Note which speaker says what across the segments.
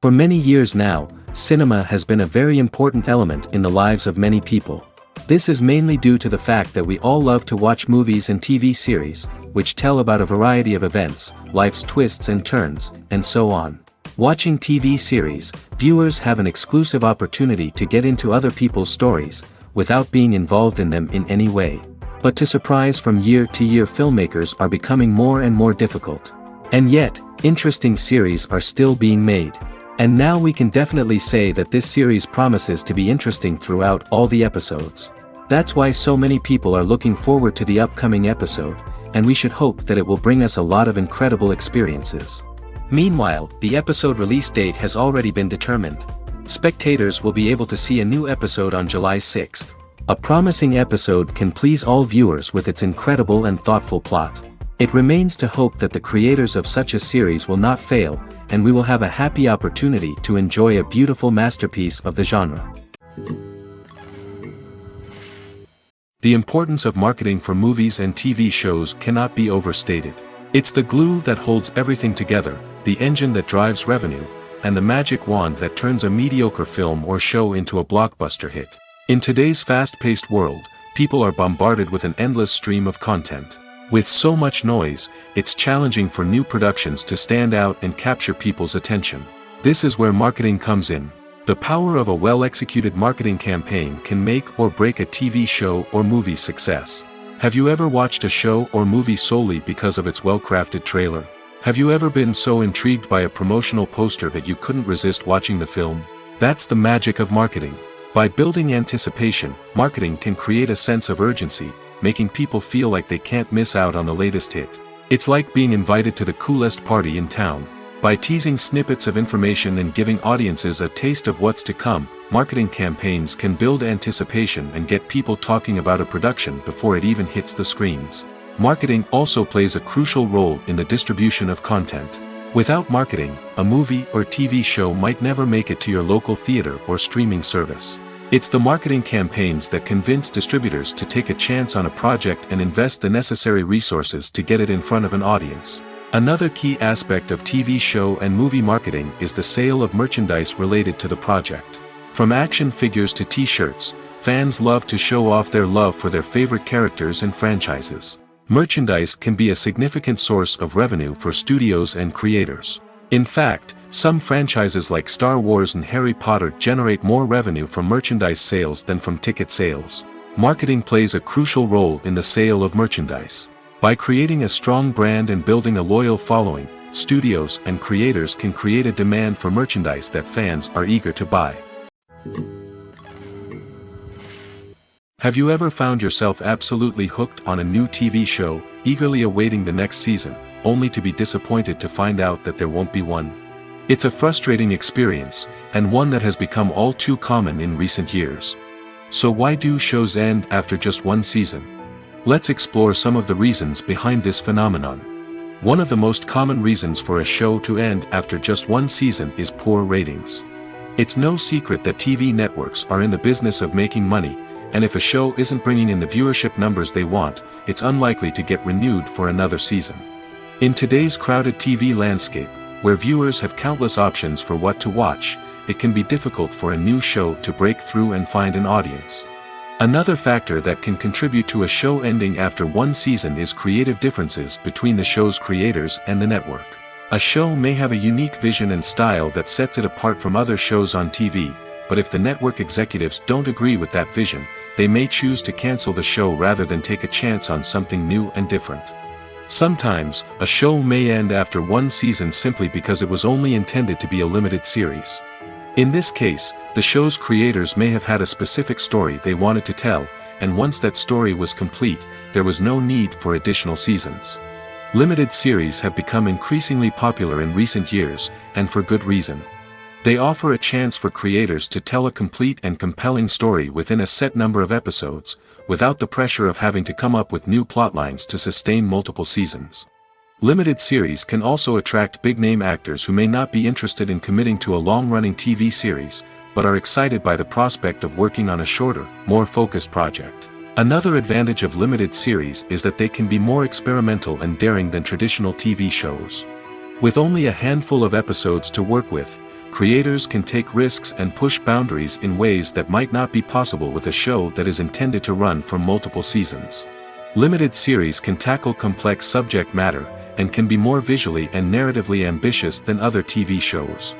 Speaker 1: For many years now, cinema has been a very important element in the lives of many people. This is mainly due to the fact that we all love to watch movies and TV series, which tell about a variety of events, life's twists and turns, and so on. Watching TV series, viewers have an exclusive opportunity to get into other people's stories, without being involved in them in any way. But to surprise from year to year, filmmakers are becoming more and more difficult. And yet, interesting series are still being made. And now we can definitely say that this series promises to be interesting throughout all the episodes. That's why so many people are looking forward to the upcoming episode, and we should hope that it will bring us a lot of incredible experiences. Meanwhile, the episode release date has already been determined. Spectators will be able to see a new episode on July 6th. A promising episode can please all viewers with its incredible and thoughtful plot. It remains to hope that the creators of such a series will not fail, and we will have a happy opportunity to enjoy a beautiful masterpiece of the genre. The importance of marketing for movies and TV shows cannot be overstated. It's the glue that holds everything together, the engine that drives revenue, and the magic wand that turns a mediocre film or show into a blockbuster hit. In today's fast-paced world, people are bombarded with an endless stream of content. With so much noise, it's challenging for new productions to stand out and capture people's attention. This is where marketing comes in. The power of a well-executed marketing campaign can make or break a TV show or movie's success. Have you ever watched a show or movie solely because of its well-crafted trailer? Have you ever been so intrigued by a promotional poster that you couldn't resist watching the film? That's the magic of marketing. By building anticipation, marketing can create a sense of urgency, making people feel like they can't miss out on the latest hit. It's like being invited to the coolest party in town. By teasing snippets of information and giving audiences a taste of what's to come, marketing campaigns can build anticipation and get people talking about a production before it even hits the screens. Marketing also plays a crucial role in the distribution of content. Without marketing, a movie or TV show might never make it to your local theater or streaming service. It's the marketing campaigns that convince distributors to take a chance on a project and invest the necessary resources to get it in front of an audience. Another key aspect of TV show and movie marketing is the sale of merchandise related to the project. From action figures to t-shirts, fans love to show off their love for their favorite characters and franchises. Merchandise can be a significant source of revenue for studios and creators. In fact, some franchises like Star Wars and Harry Potter generate more revenue from merchandise sales than from ticket sales. Marketing plays a crucial role in the sale of merchandise. By creating a strong brand and building a loyal following, studios and creators can create a demand for merchandise that fans are eager to buy. Have you ever found yourself absolutely hooked on a new TV show, eagerly awaiting the next season, only to be disappointed to find out that there won't be one? It's a frustrating experience, and one that has become all too common in recent years. So why do shows end after just one season? Let's explore some of the reasons behind this phenomenon. One of the most common reasons for a show to end after just one season is poor ratings. It's no secret that TV networks are in the business of making money, and if a show isn't bringing in the viewership numbers they want, it's unlikely to get renewed for another season. In today's crowded TV landscape, where viewers have countless options for what to watch, it can be difficult for a new show to break through and find an audience. Another factor that can contribute to a show ending after one season is creative differences between the show's creators and the network. A show may have a unique vision and style that sets it apart from other shows on TV, but if the network executives don't agree with that vision, they may choose to cancel the show rather than take a chance on something new and different. Sometimes, a show may end after one season simply because it was only intended to be a limited series. In this case, the show's creators may have had a specific story they wanted to tell, and once that story was complete, there was no need for additional seasons. Limited series have become increasingly popular in recent years, and for good reason. They offer a chance for creators to tell a complete and compelling story within a set number of episodes, without the pressure of having to come up with new plotlines to sustain multiple seasons. Limited series can also attract big-name actors who may not be interested in committing to a long-running TV series, but are excited by the prospect of working on a shorter, more focused project. Another advantage of limited series is that they can be more experimental and daring than traditional TV shows. With only a handful of episodes to work with, creators can take risks and push boundaries in ways that might not be possible with a show that is intended to run for multiple seasons. Limited series can tackle complex subject matter, and can be more visually and narratively ambitious than other TV shows.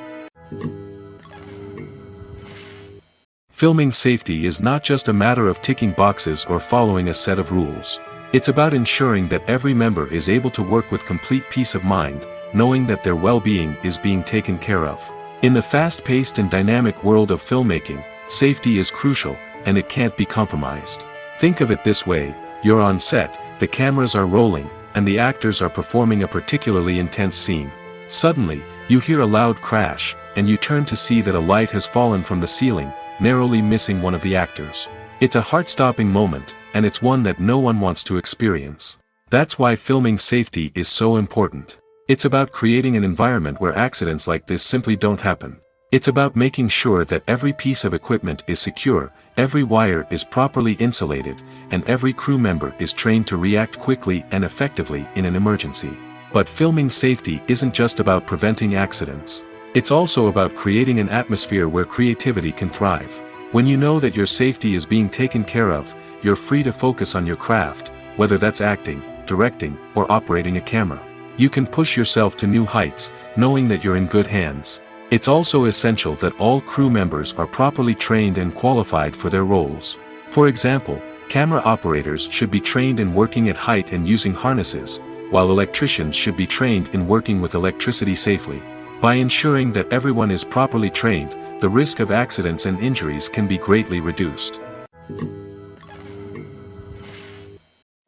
Speaker 1: Filming safety is not just a matter of ticking boxes or following a set of rules. It's about ensuring that every member is able to work with complete peace of mind, knowing that their well-being is being taken care of. In the fast-paced and dynamic world of filmmaking, safety is crucial, and it can't be compromised. Think of it this way: you're on set, the cameras are rolling, and the actors are performing a particularly intense scene. Suddenly, you hear a loud crash, and you turn to see that a light has fallen from the ceiling, narrowly missing one of the actors. It's a heart-stopping moment, and it's one that no one wants to experience. That's why filming safety is so important. It's about creating an environment where accidents like this simply don't happen. It's about making sure that every piece of equipment is secure, every wire is properly insulated, and every crew member is trained to react quickly and effectively in an emergency. But filming safety isn't just about preventing accidents. It's also about creating an atmosphere where creativity can thrive. When you know that your safety is being taken care of, you're free to focus on your craft, whether that's acting, directing, or operating a camera. You can push yourself to new heights, knowing that you're in good hands. It's also essential that all crew members are properly trained and qualified for their roles. For example, camera operators should be trained in working at height and using harnesses, while electricians should be trained in working with electricity safely. By ensuring that everyone is properly trained, the risk of accidents and injuries can be greatly reduced.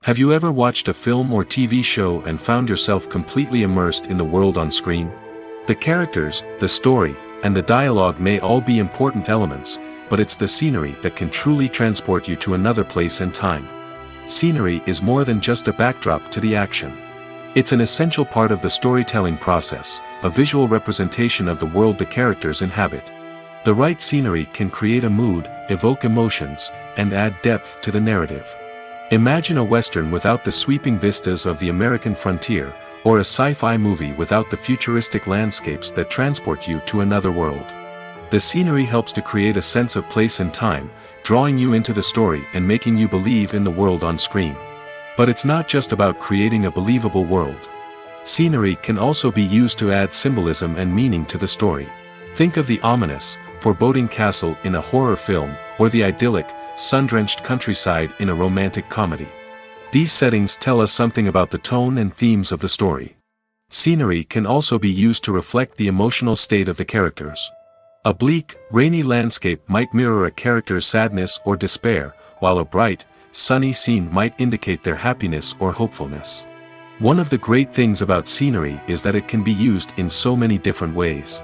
Speaker 1: Have you ever watched a film or TV show and found yourself completely immersed in the world on screen? The characters, the story, and the dialogue may all be important elements, but it's the scenery that can truly transport you to another place and time. Scenery is more than just a backdrop to the action. It's an essential part of the storytelling process, a visual representation of the world the characters inhabit. The right scenery can create a mood, evoke emotions, and add depth to the narrative. Imagine a Western without the sweeping vistas of the American frontier, or a sci-fi movie without the futuristic landscapes that transport you to another world. The scenery helps to create a sense of place and time, drawing you into the story and making you believe in the world on screen. But it's not just about creating a believable world. Scenery can also be used to add symbolism and meaning to the story. Think of the ominous, foreboding castle in a horror film, or the idyllic, sun-drenched countryside in a romantic comedy. These settings tell us something about the tone and themes of the story. Scenery can also be used to reflect the emotional state of the characters. A bleak, rainy landscape might mirror a character's sadness or despair, while a bright, sunny scene might indicate their happiness or hopefulness. One of the great things about scenery is that it can be used in so many different ways.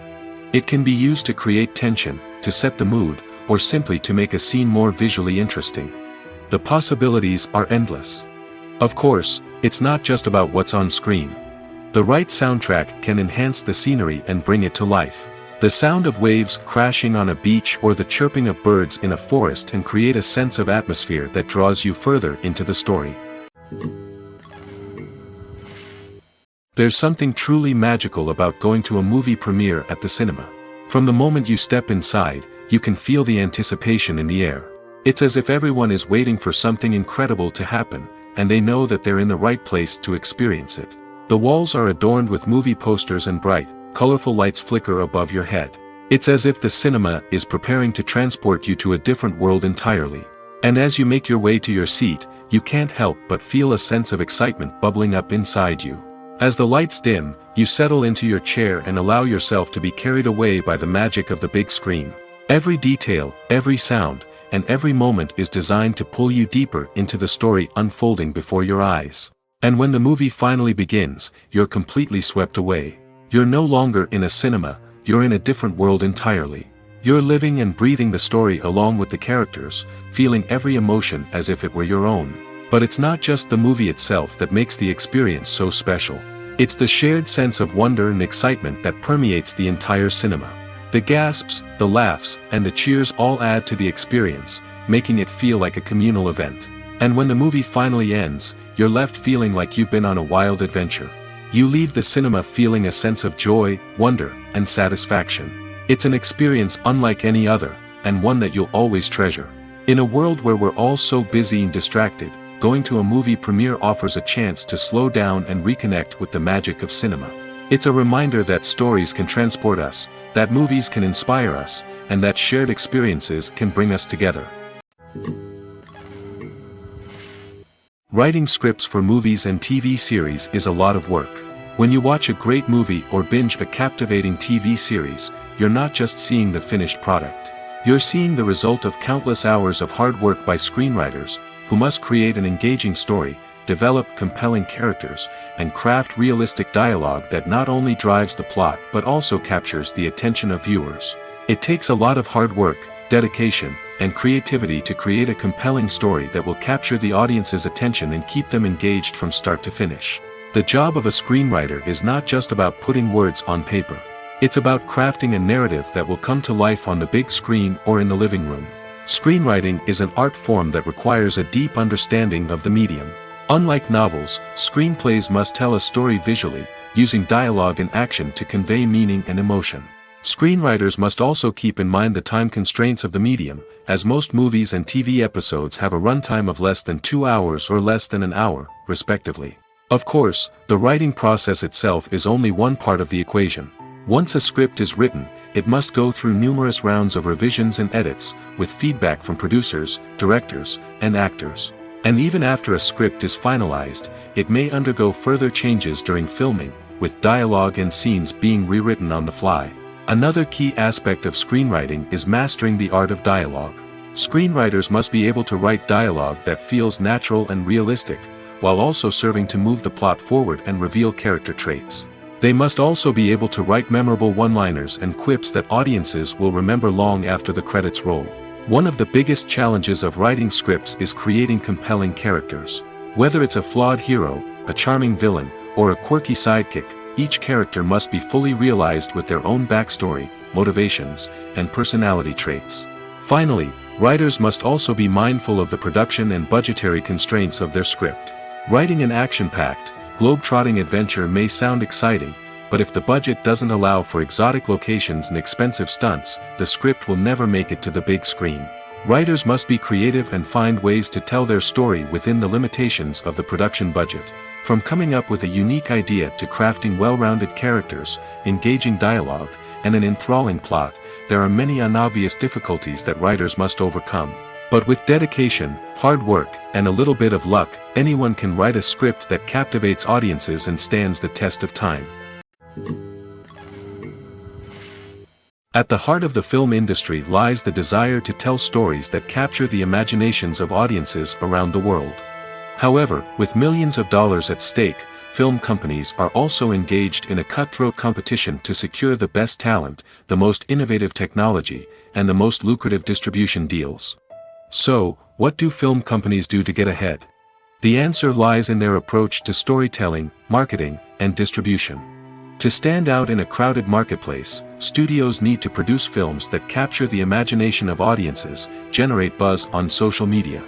Speaker 1: It can be used to create tension, to set the mood, or simply to make a scene more visually interesting. The possibilities are endless. Of course, it's not just about what's on screen. The right soundtrack can enhance the scenery and bring it to life. The sound of waves crashing on a beach or the chirping of birds in a forest can create a sense of atmosphere that draws you further into the story. There's something truly magical about going to a movie premiere at the cinema. From the moment you step inside, you can feel the anticipation in the air. It's as if everyone is waiting for something incredible to happen, and they know that they're in the right place to experience it. The walls are adorned with movie posters and bright, colorful lights flicker above your head. It's as if the cinema is preparing to transport you to a different world entirely. And as you make your way to your seat, you can't help but feel a sense of excitement bubbling up inside you. As the lights dim, you settle into your chair and allow yourself to be carried away by the magic of the big screen. Every detail, every sound, and every moment is designed to pull you deeper into the story unfolding before your eyes. And when the movie finally begins, you're completely swept away. You're no longer in a cinema, you're in a different world entirely. You're living and breathing the story along with the characters, feeling every emotion as if it were your own. But it's not just the movie itself that makes the experience so special. It's the shared sense of wonder and excitement that permeates the entire cinema. The gasps, the laughs, and the cheers all add to the experience, making it feel like a communal event. And when the movie finally ends, you're left feeling like you've been on a wild adventure. You leave the cinema feeling a sense of joy, wonder, and satisfaction. It's an experience unlike any other, and one that you'll always treasure. In a world where we're all so busy and distracted, going to a movie premiere offers a chance to slow down and reconnect with the magic of cinema. It's a reminder that stories can transport us, that movies can inspire us, and that shared experiences can bring us together. Writing scripts for movies and TV series is a lot of work. When you watch a great movie or binge a captivating TV series, you're not just seeing the finished product. You're seeing the result of countless hours of hard work by screenwriters, who must create an engaging story, develop compelling characters, and craft realistic dialogue that not only drives the plot but also captures the attention of viewers. It takes a lot of hard work, dedication, and creativity to create a compelling story that will capture the audience's attention and keep them engaged from start to finish. The job of a screenwriter is not just about putting words on paper. It's about crafting a narrative that will come to life on the big screen or in the living room. Screenwriting is an art form that requires a deep understanding of the medium. Unlike novels, screenplays must tell a story visually, using dialogue and action to convey meaning and emotion. Screenwriters must also keep in mind the time constraints of the medium, as most movies and TV episodes have a runtime of less than 2 hours or less than an hour, respectively. Of course, the writing process itself is only one part of the equation. Once a script is written, it must go through numerous rounds of revisions and edits, with feedback from producers, directors, and actors. And even after a script is finalized, it may undergo further changes during filming, with dialogue and scenes being rewritten on the fly. Another key aspect of screenwriting is mastering the art of dialogue. Screenwriters must be able to write dialogue that feels natural and realistic, while also serving to move the plot forward and reveal character traits. They must also be able to write memorable one-liners and quips that audiences will remember long after the credits roll. One of the biggest challenges of writing scripts is creating compelling characters. Whether it's a flawed hero, a charming villain, or a quirky sidekick, each character must be fully realized with their own backstory, motivations, and personality traits. Finally, writers must also be mindful of the production and budgetary constraints of their script. Writing an action-packed, globe-trotting adventure may sound exciting, but if the budget doesn't allow for exotic locations and expensive stunts, the script will never make it to the big screen. Writers must be creative and find ways to tell their story within the limitations of the production budget. From coming up with a unique idea to crafting well-rounded characters, engaging dialogue, and an enthralling plot, there are many unobvious difficulties that writers must overcome. But with dedication, hard work, and a little bit of luck, anyone can write a script that captivates audiences and stands the test of time. At the heart of the film industry lies the desire to tell stories that capture the imaginations of audiences around the world. However, with millions of dollars at stake, film companies are also engaged in a cutthroat competition to secure the best talent, the most innovative technology, and the most lucrative distribution deals. So, what do film companies do to get ahead? The answer lies in their approach to storytelling, marketing, and distribution. To stand out in a crowded marketplace, studios need to produce films that capture the imagination of audiences, generate buzz on social media.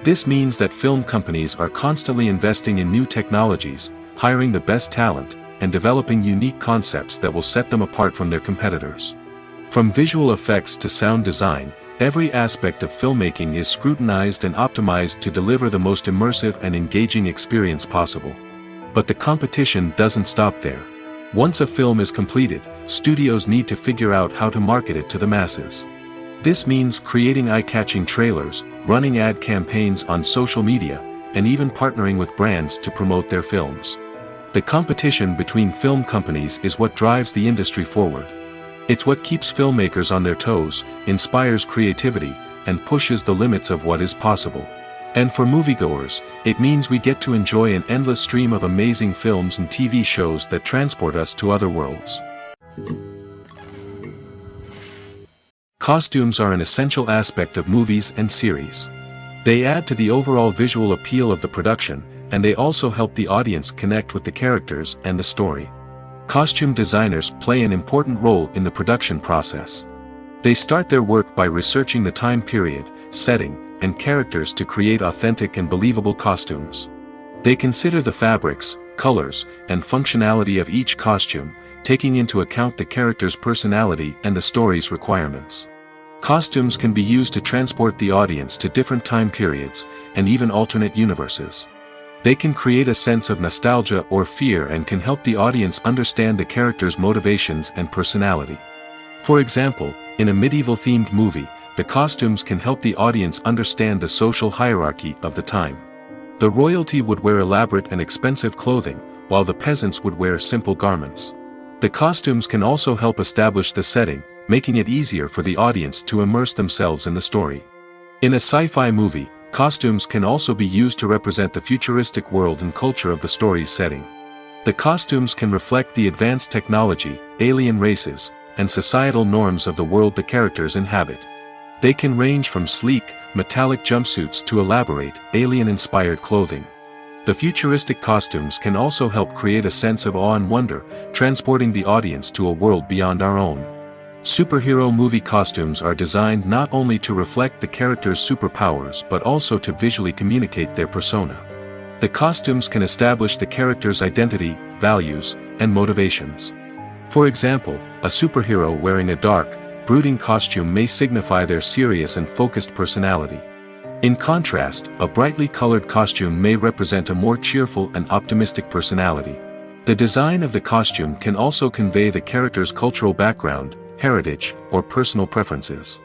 Speaker 1: This means that film companies are constantly investing in new technologies, hiring the best talent, and developing unique concepts that will set them apart from their competitors. From visual effects to sound design, every aspect of filmmaking is scrutinized and optimized to deliver the most immersive and engaging experience possible. But the competition doesn't stop there. Once a film is completed, studios need to figure out how to market it to the masses. This means creating eye-catching trailers, running ad campaigns on social media, and even partnering with brands to promote their films. The competition between film companies is what drives the industry forward. It's what keeps filmmakers on their toes, inspires creativity, and pushes the limits of what is possible. And for moviegoers, it means we get to enjoy an endless stream of amazing films and TV shows that transport us to other worlds. Costumes are an essential aspect of movies and series. They add to the overall visual appeal of the production, and they also help the audience connect with the characters and the story. Costume designers play an important role in the production process. They start their work by researching the time period, setting, and characters to create authentic and believable costumes. They consider the fabrics, colors, and functionality of each costume, taking into account the character's personality and the story's requirements. Costumes can be used to transport the audience to different time periods, and even alternate universes. They can create a sense of nostalgia or fear and can help the audience understand the character's motivations and personality. For example, in a medieval-themed movie, the costumes can help the audience understand the social hierarchy of the time. The royalty would wear elaborate and expensive clothing, while the peasants would wear simple garments. The costumes can also help establish the setting, making it easier for the audience to immerse themselves in the story. In a sci-fi movie, costumes can also be used to represent the futuristic world and culture of the story's setting. The costumes can reflect the advanced technology, alien races, and societal norms of the world the characters inhabit. They can range from sleek, metallic jumpsuits to elaborate, alien-inspired clothing. The futuristic costumes can also help create a sense of awe and wonder, transporting the audience to a world beyond our own. Superhero movie costumes are designed not only to reflect the character's superpowers but also to visually communicate their persona. The costumes can establish the character's identity, values, and motivations. For example, a superhero wearing a dark, brooding costume may signify their serious and focused personality. In contrast, a brightly colored costume may represent a more cheerful and optimistic personality. The design of the costume can also convey the character's cultural background, heritage, or personal preferences.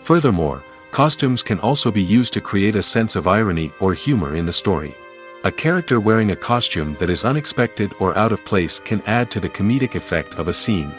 Speaker 1: Furthermore, costumes can also be used to create a sense of irony or humor in the story. A character wearing a costume that is unexpected or out of place can add to the comedic effect of a scene.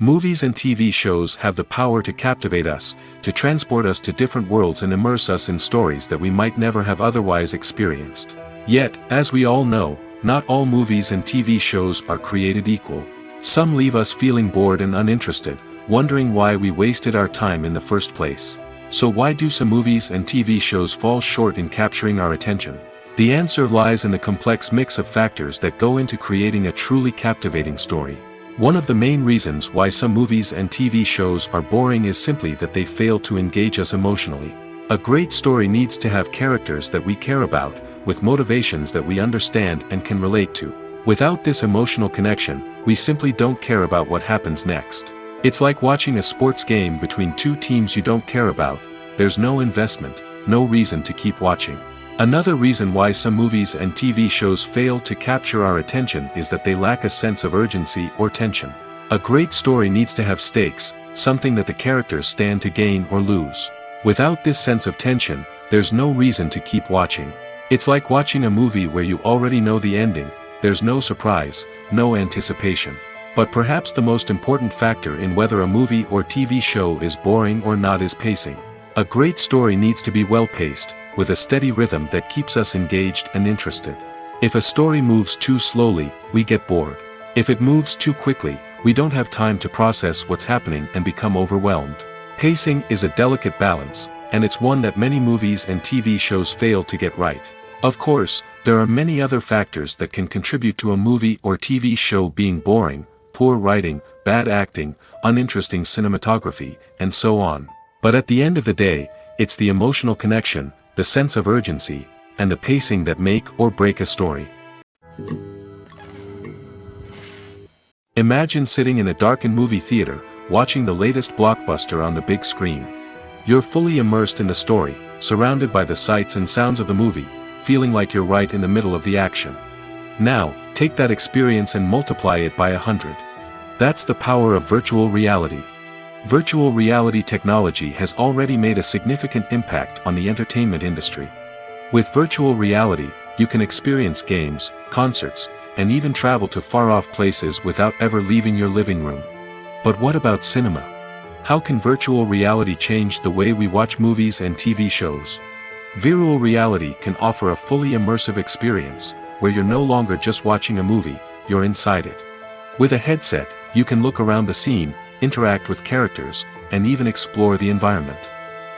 Speaker 1: Movies and TV shows have the power to captivate us, to transport us to different worlds and immerse us in stories that we might never have otherwise experienced. Yet, as we all know, not all movies and TV shows are created equal. Some leave us feeling bored and uninterested, wondering why we wasted our time in the first place. So why do some movies and TV shows fall short in capturing our attention? The answer lies in the complex mix of factors that go into creating a truly captivating story. One of the main reasons why some movies and TV shows are boring is simply that they fail to engage us emotionally. A great story needs to have characters that we care about, with motivations that we understand and can relate to. Without this emotional connection, we simply don't care about what happens next. It's like watching a sports game between two teams you don't care about. There's no investment, no reason to keep watching. Another reason why some movies and TV shows fail to capture our attention is that they lack a sense of urgency or tension. A great story needs to have stakes, something that the characters stand to gain or lose. Without this sense of tension, there's no reason to keep watching. It's like watching a movie where you already know the ending. There's no surprise, no anticipation. But perhaps the most important factor in whether a movie or TV show is boring or not is pacing. A great story needs to be well-paced, with a steady rhythm that keeps us engaged and interested. If a story moves too slowly, we get bored. If it moves too quickly, we don't have time to process what's happening and become overwhelmed. Pacing is a delicate balance, and it's one that many movies and TV shows fail to get right. Of course, there are many other factors that can contribute to a movie or TV show being boring: poor writing, bad acting, uninteresting cinematography, and so on. But at the end of the day, it's the emotional connection, the sense of urgency, and the pacing that make or break a story. Imagine sitting in a darkened movie theater, watching the latest blockbuster on the big screen. You're fully immersed in the story, surrounded by the sights and sounds of the movie, feeling like you're right in the middle of the action. Now, take that experience and multiply it by 100. That's the power of virtual reality. Virtual reality technology has already made a significant impact on the entertainment industry. With virtual reality, you can experience games, concerts, and even travel to far-off places without ever leaving your living room. But what about cinema? How can virtual reality change the way we watch movies and TV shows? Virtual reality can offer a fully immersive experience, where you're no longer just watching a movie, you're inside it. With a headset, you can look around the scene, interact with characters, and even explore the environment.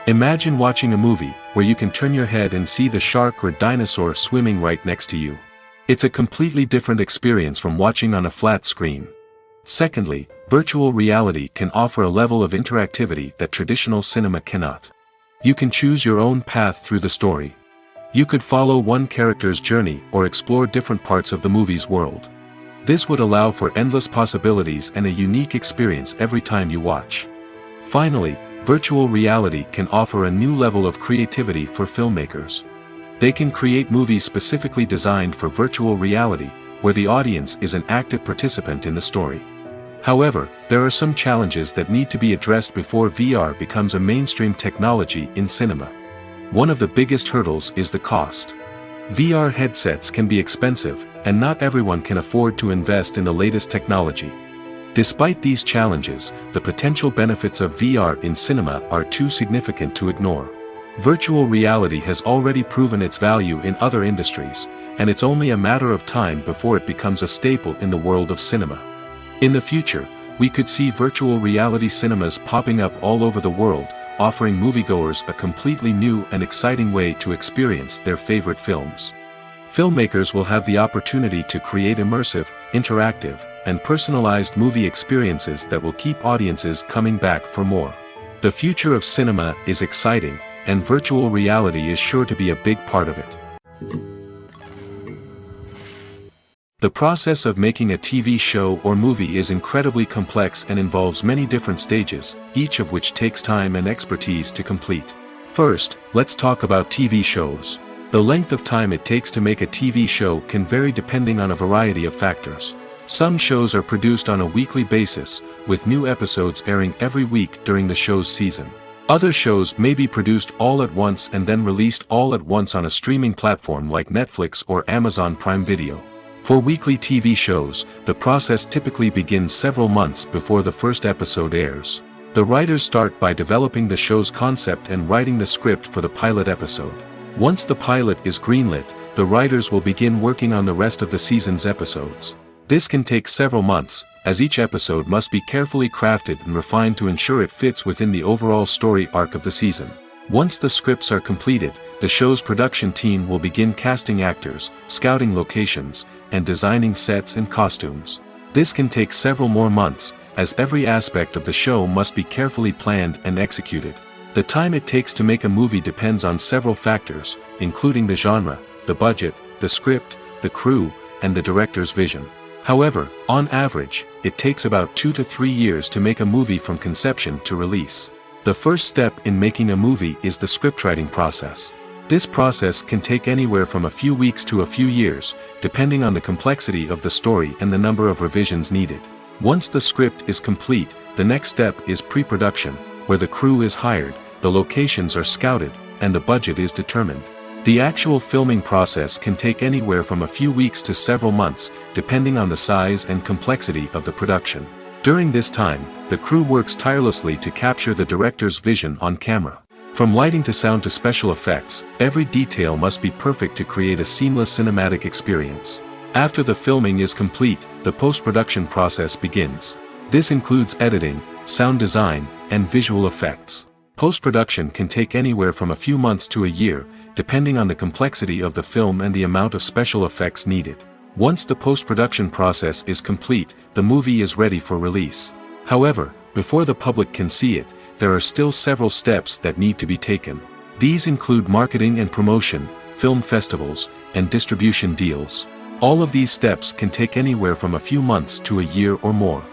Speaker 1: Imagine watching a movie, where you can turn your head and see the shark or dinosaur swimming right next to you. It's a completely different experience from watching on a flat screen. Secondly, virtual reality can offer a level of interactivity that traditional cinema cannot. You can choose your own path through the story. You could follow one character's journey or explore different parts of the movie's world. This would allow for endless possibilities and a unique experience every time you watch. Finally, virtual reality can offer a new level of creativity for filmmakers. They can create movies specifically designed for virtual reality, where the audience is an active participant in the story. However, there are some challenges that need to be addressed before VR becomes a mainstream technology in cinema. One of the biggest hurdles is the cost. VR headsets can be expensive, and not everyone can afford to invest in the latest technology. Despite these challenges, the potential benefits of VR in cinema are too significant to ignore. Virtual reality has already proven its value in other industries, and it's only a matter of time before it becomes a staple in the world of cinema. In the future, we could see virtual reality cinemas popping up all over the world, offering moviegoers a completely new and exciting way to experience their favorite films. Filmmakers will have the opportunity to create immersive, interactive, and personalized movie experiences that will keep audiences coming back for more. The future of cinema is exciting, and virtual reality is sure to be a big part of it. The process of making a TV show or movie is incredibly complex and involves many different stages, each of which takes time and expertise to complete. First, let's talk about TV shows. The length of time it takes to make a TV show can vary depending on a variety of factors. Some shows are produced on a weekly basis, with new episodes airing every week during the show's season. Other shows may be produced all at once and then released all at once on a streaming platform like Netflix or Amazon Prime Video. For weekly TV shows, the process typically begins several months before the first episode airs. The writers start by developing the show's concept and writing the script for the pilot episode. Once the pilot is greenlit, the writers will begin working on the rest of the season's episodes. This can take several months, as each episode must be carefully crafted and refined to ensure it fits within the overall story arc of the season. Once the scripts are completed, the show's production team will begin casting actors, scouting locations, and designing sets and costumes. This can take several more months, as every aspect of the show must be carefully planned and executed. The time it takes to make a movie depends on several factors, including the genre, the budget, the script, the crew, and the director's vision. However, on average, it takes about 2 to 3 years to make a movie from conception to release. The first step in making a movie is the scriptwriting process. This process can take anywhere from a few weeks to a few years, depending on the complexity of the story and the number of revisions needed. Once the script is complete, the next step is pre-production, where the crew is hired, the locations are scouted, and the budget is determined. The actual filming process can take anywhere from a few weeks to several months, depending on the size and complexity of the production. During this time, the crew works tirelessly to capture the director's vision on camera. From lighting to sound to special effects, every detail must be perfect to create a seamless cinematic experience. After the filming is complete, the post-production process begins. This includes editing, sound design, and visual effects. Post-production can take anywhere from a few months to a year, depending on the complexity of the film and the amount of special effects needed. Once the post-production process is complete, the movie is ready for release. However, before the public can see it, there are still several steps that need to be taken. These include marketing and promotion, film festivals, and distribution deals. All of these steps can take anywhere from a few months to a year or more.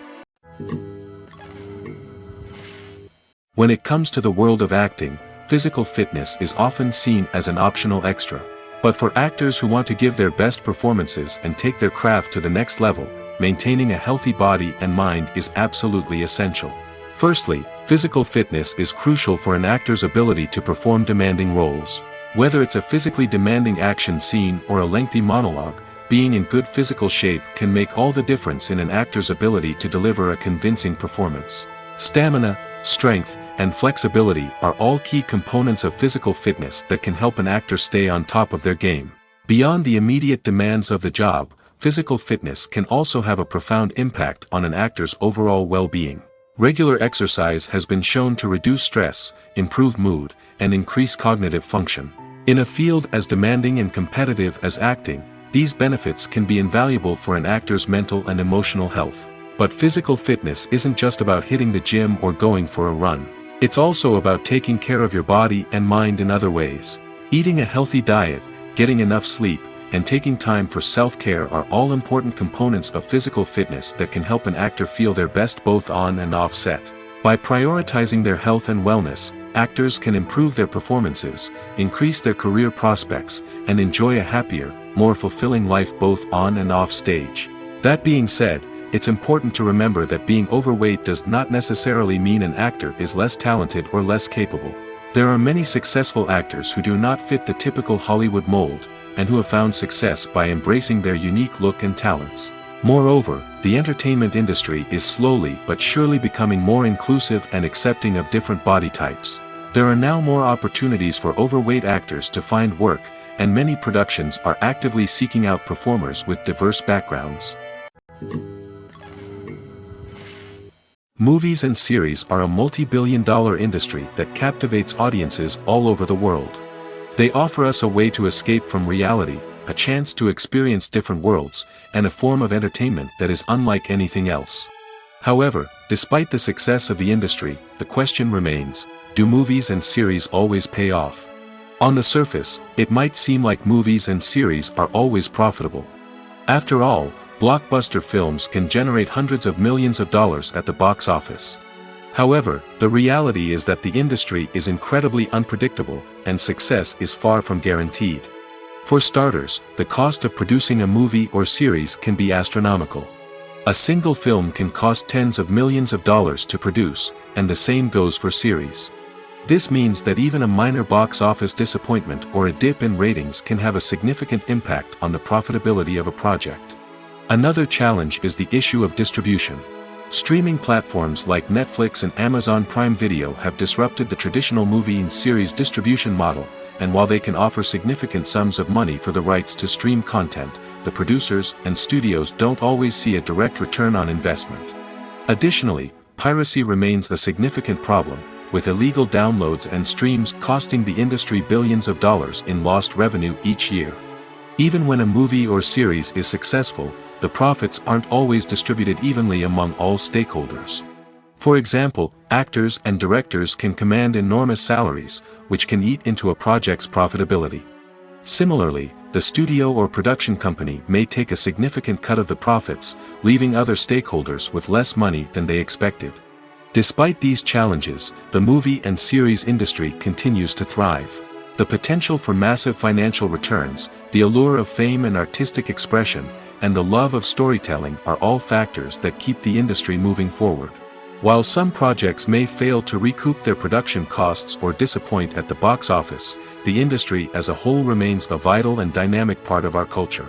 Speaker 1: When it comes to the world of acting, physical fitness is often seen as an optional extra. But for actors who want to give their best performances and take their craft to the next level, maintaining a healthy body and mind is absolutely essential. Firstly, physical fitness is crucial for an actor's ability to perform demanding roles. Whether it's a physically demanding action scene or a lengthy monologue, being in good physical shape can make all the difference in an actor's ability to deliver a convincing performance. Stamina, strength, and flexibility are all key components of physical fitness that can help an actor stay on top of their game. Beyond the immediate demands of the job, physical fitness can also have a profound impact on an actor's overall well-being. Regular exercise has been shown to reduce stress, improve mood, and increase cognitive function. In a field as demanding and competitive as acting, these benefits can be invaluable for an actor's mental and emotional health. But physical fitness isn't just about hitting the gym or going for a run. It's also about taking care of your body and mind in other ways. Eating a healthy diet, getting enough sleep, and taking time for self-care are all important components of physical fitness that can help an actor feel their best both on and off set. By prioritizing their health and wellness, actors can improve their performances, increase their career prospects, and enjoy a happier, more fulfilling life both on and off stage. That being said, it's important to remember that being overweight does not necessarily mean an actor is less talented or less capable. There are many successful actors who do not fit the typical Hollywood mold, and who have found success by embracing their unique look and talents. Moreover, the entertainment industry is slowly but surely becoming more inclusive and accepting of different body types. There are now more opportunities for overweight actors to find work, and many productions are actively seeking out performers with diverse backgrounds. Movies and series are a multi-billion-dollar industry that captivates audiences all over the world. They offer us a way to escape from reality, a chance to experience different worlds, and a form of entertainment that is unlike anything else. However, despite the success of the industry, the question remains, do movies and series always pay off? On the surface, it might seem like movies and series are always profitable. After all, blockbuster films can generate hundreds of millions of dollars at the box office. However, the reality is that the industry is incredibly unpredictable, and success is far from guaranteed. For starters, the cost of producing a movie or series can be astronomical. A single film can cost tens of millions of dollars to produce, and the same goes for series. This means that even a minor box office disappointment or a dip in ratings can have a significant impact on the profitability of a project. Another challenge is the issue of distribution. Streaming platforms like Netflix and Amazon Prime Video have disrupted the traditional movie and series distribution model, and while they can offer significant sums of money for the rights to stream content, the producers and studios don't always see a direct return on investment. Additionally, piracy remains a significant problem, with illegal downloads and streams costing the industry billions of dollars in lost revenue each year. Even when a movie or series is successful, the profits aren't always distributed evenly among all stakeholders. For example, actors and directors can command enormous salaries, which can eat into a project's profitability. Similarly, the studio or production company may take a significant cut of the profits, leaving other stakeholders with less money than they expected. Despite these challenges, the movie and series industry continues to thrive. The potential for massive financial returns, the allure of fame and artistic expression, and the love of storytelling are all factors that keep the industry moving forward. While some projects may fail to recoup their production costs or disappoint at the box office, the industry as a whole remains a vital and dynamic part of our culture.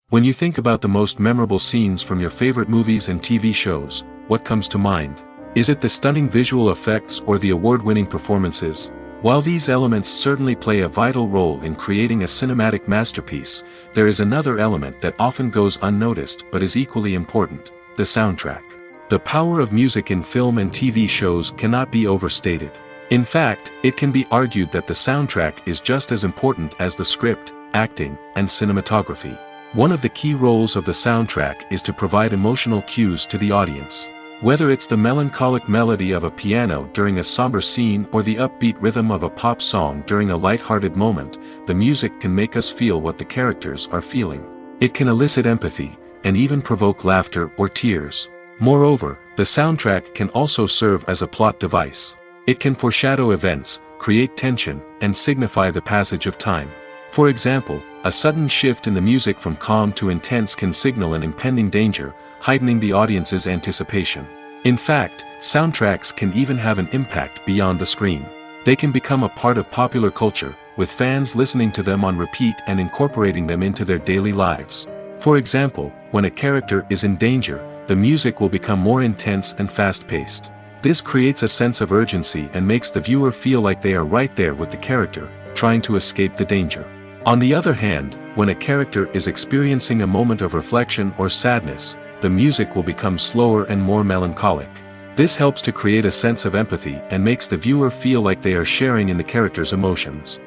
Speaker 1: When you think about the most memorable scenes from your favorite movies and TV shows, what comes to mind? Is it the stunning visual effects or the award-winning performances? While these elements certainly play a vital role in creating a cinematic masterpiece, there is another element that often goes unnoticed but is equally important: the soundtrack. The power of music in film and TV shows cannot be overstated. In fact, it can be argued that the soundtrack is just as important as the script, acting, and cinematography. One of the key roles of the soundtrack is to provide emotional cues to the audience. Whether it's the melancholic melody of a piano during a somber scene or the upbeat rhythm of a pop song during a light-hearted moment, the music can make us feel what the characters are feeling. It can elicit empathy, and even provoke laughter or tears. Moreover, the soundtrack can also serve as a plot device. It can foreshadow events, create tension, and signify the passage of time. For example, a sudden shift in the music from calm to intense can signal an impending danger, heightening the audience's anticipation. In fact, soundtracks can even have an impact beyond the screen. They can become a part of popular culture, with fans listening to them on repeat and incorporating them into their daily lives. For example, when a character is in danger, the music will become more intense and fast-paced. This creates a sense of urgency and makes the viewer feel like they are right there with the character, trying to escape the danger. On the other hand, when a character is experiencing a moment of reflection or sadness, the music will become slower and more melancholic. This helps to create a sense of empathy and makes the viewer feel like they are sharing in the character's emotions.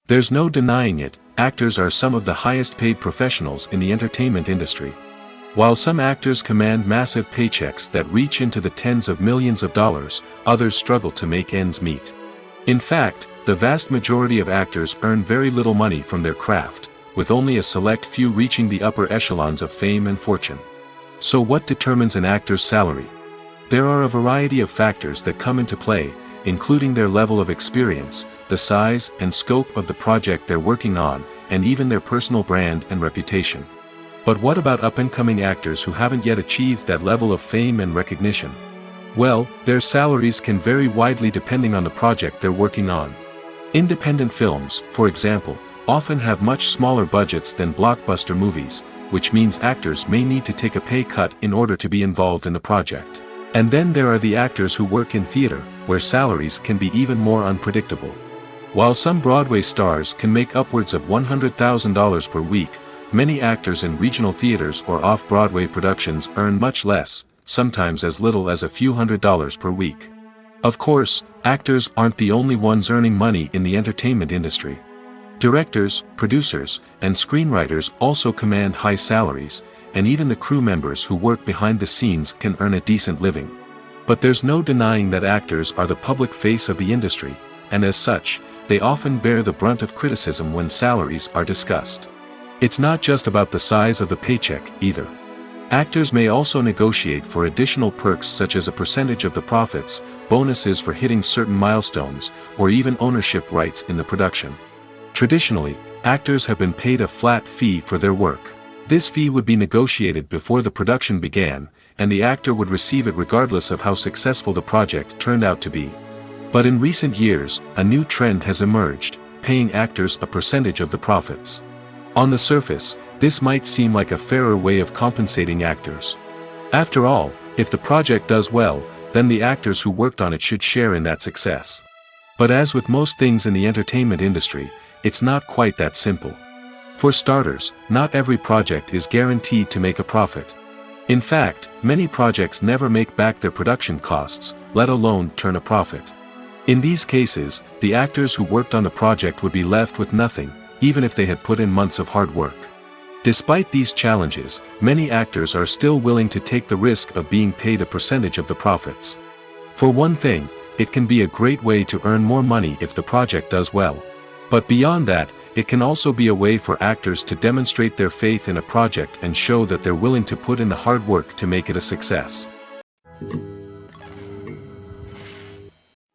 Speaker 1: There's no denying it, actors are some of the highest paid professionals in the entertainment industry. While some actors command massive paychecks that reach into the tens of millions of dollars, others struggle to make ends meet. In fact, the vast majority of actors earn very little money from their craft, with only a select few reaching the upper echelons of fame and fortune. So what determines an actor's salary? There are a variety of factors that come into play, including their level of experience, the size and scope of the project they're working on, and even their personal brand and reputation. But what about up-and-coming actors who haven't yet achieved that level of fame and recognition? Well, their salaries can vary widely depending on the project they're working on. Independent films, for example, often have much smaller budgets than blockbuster movies, which means actors may need to take a pay cut in order to be involved in the project. And then there are the actors who work in theater, where salaries can be even more unpredictable. While some Broadway stars can make upwards of $100,000 per week, many actors in regional theaters or off-Broadway productions earn much less, sometimes as little as a few $100s per week. Of course, actors aren't the only ones earning money in the entertainment industry. Directors, producers, and screenwriters also command high salaries, and even the crew members who work behind the scenes can earn a decent living. But there's no denying that actors are the public face of the industry, and as such, they often bear the brunt of criticism when salaries are discussed. It's not just about the size of the paycheck, either. Actors may also negotiate for additional perks such as a percentage of the profits, bonuses for hitting certain milestones, or even ownership rights in the production. Traditionally, actors have been paid a flat fee for their work. This fee would be negotiated before the production began, and the actor would receive it regardless of how successful the project turned out to be. But in recent years, a new trend has emerged, paying actors a percentage of the profits. On the surface, this might seem like a fairer way of compensating actors. After all, if the project does well, then the actors who worked on it should share in that success. But as with most things in the entertainment industry, it's not quite that simple. For starters, not every project is guaranteed to make a profit. In fact, many projects never make back their production costs, let alone turn a profit. In these cases, the actors who worked on the project would be left with nothing, even if they had put in months of hard work. Despite these challenges, many actors are still willing to take the risk of being paid a percentage of the profits. For one thing, it can be a great way to earn more money if the project does well. But beyond that, it can also be a way for actors to demonstrate their faith in a project and show that they're willing to put in the hard work to make it a success.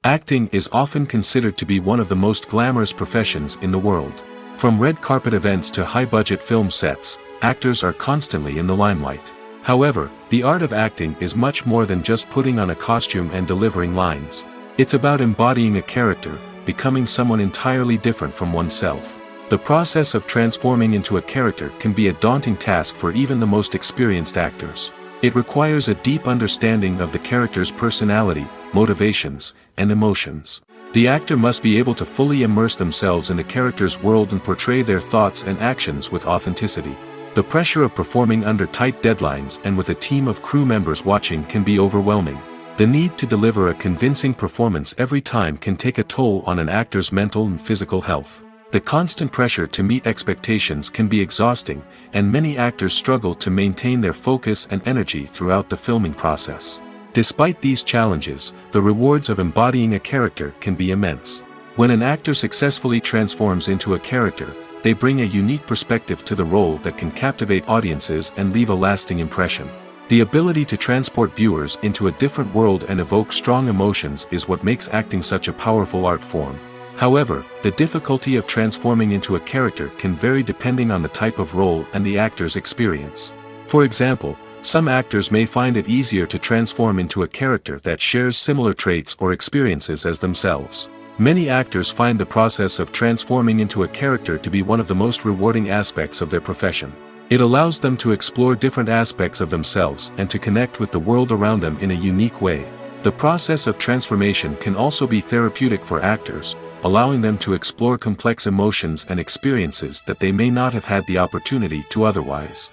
Speaker 1: Acting is often considered to be one of the most glamorous professions in the world. From red carpet events to high-budget film sets, actors are constantly in the limelight. However, the art of acting is much more than just putting on a costume and delivering lines. It's about embodying a character, becoming someone entirely different from oneself. The process of transforming into a character can be a daunting task for even the most experienced actors. It requires a deep understanding of the character's personality, motivations, and emotions. The actor must be able to fully immerse themselves in the character's world and portray their thoughts and actions with authenticity. The pressure of performing under tight deadlines and with a team of crew members watching can be overwhelming. The need to deliver a convincing performance every time can take a toll on an actor's mental and physical health. The constant pressure to meet expectations can be exhausting, and many actors struggle to maintain their focus and energy throughout the filming process. Despite these challenges, the rewards of embodying a character can be immense. When an actor successfully transforms into a character, they bring a unique perspective to the role that can captivate audiences and leave a lasting impression. The ability to transport viewers into a different world and evoke strong emotions is what makes acting such a powerful art form. However, the difficulty of transforming into a character can vary depending on the type of role and the actor's experience. For example, some actors may find it easier to transform into a character that shares similar traits or experiences as themselves. Many actors find the process of transforming into a character to be one of the most rewarding aspects of their profession. It allows them to explore different aspects of themselves and to connect with the world around them in a unique way. The process of transformation can also be therapeutic for actors, allowing them to explore complex emotions and experiences that they may not have had the opportunity to otherwise.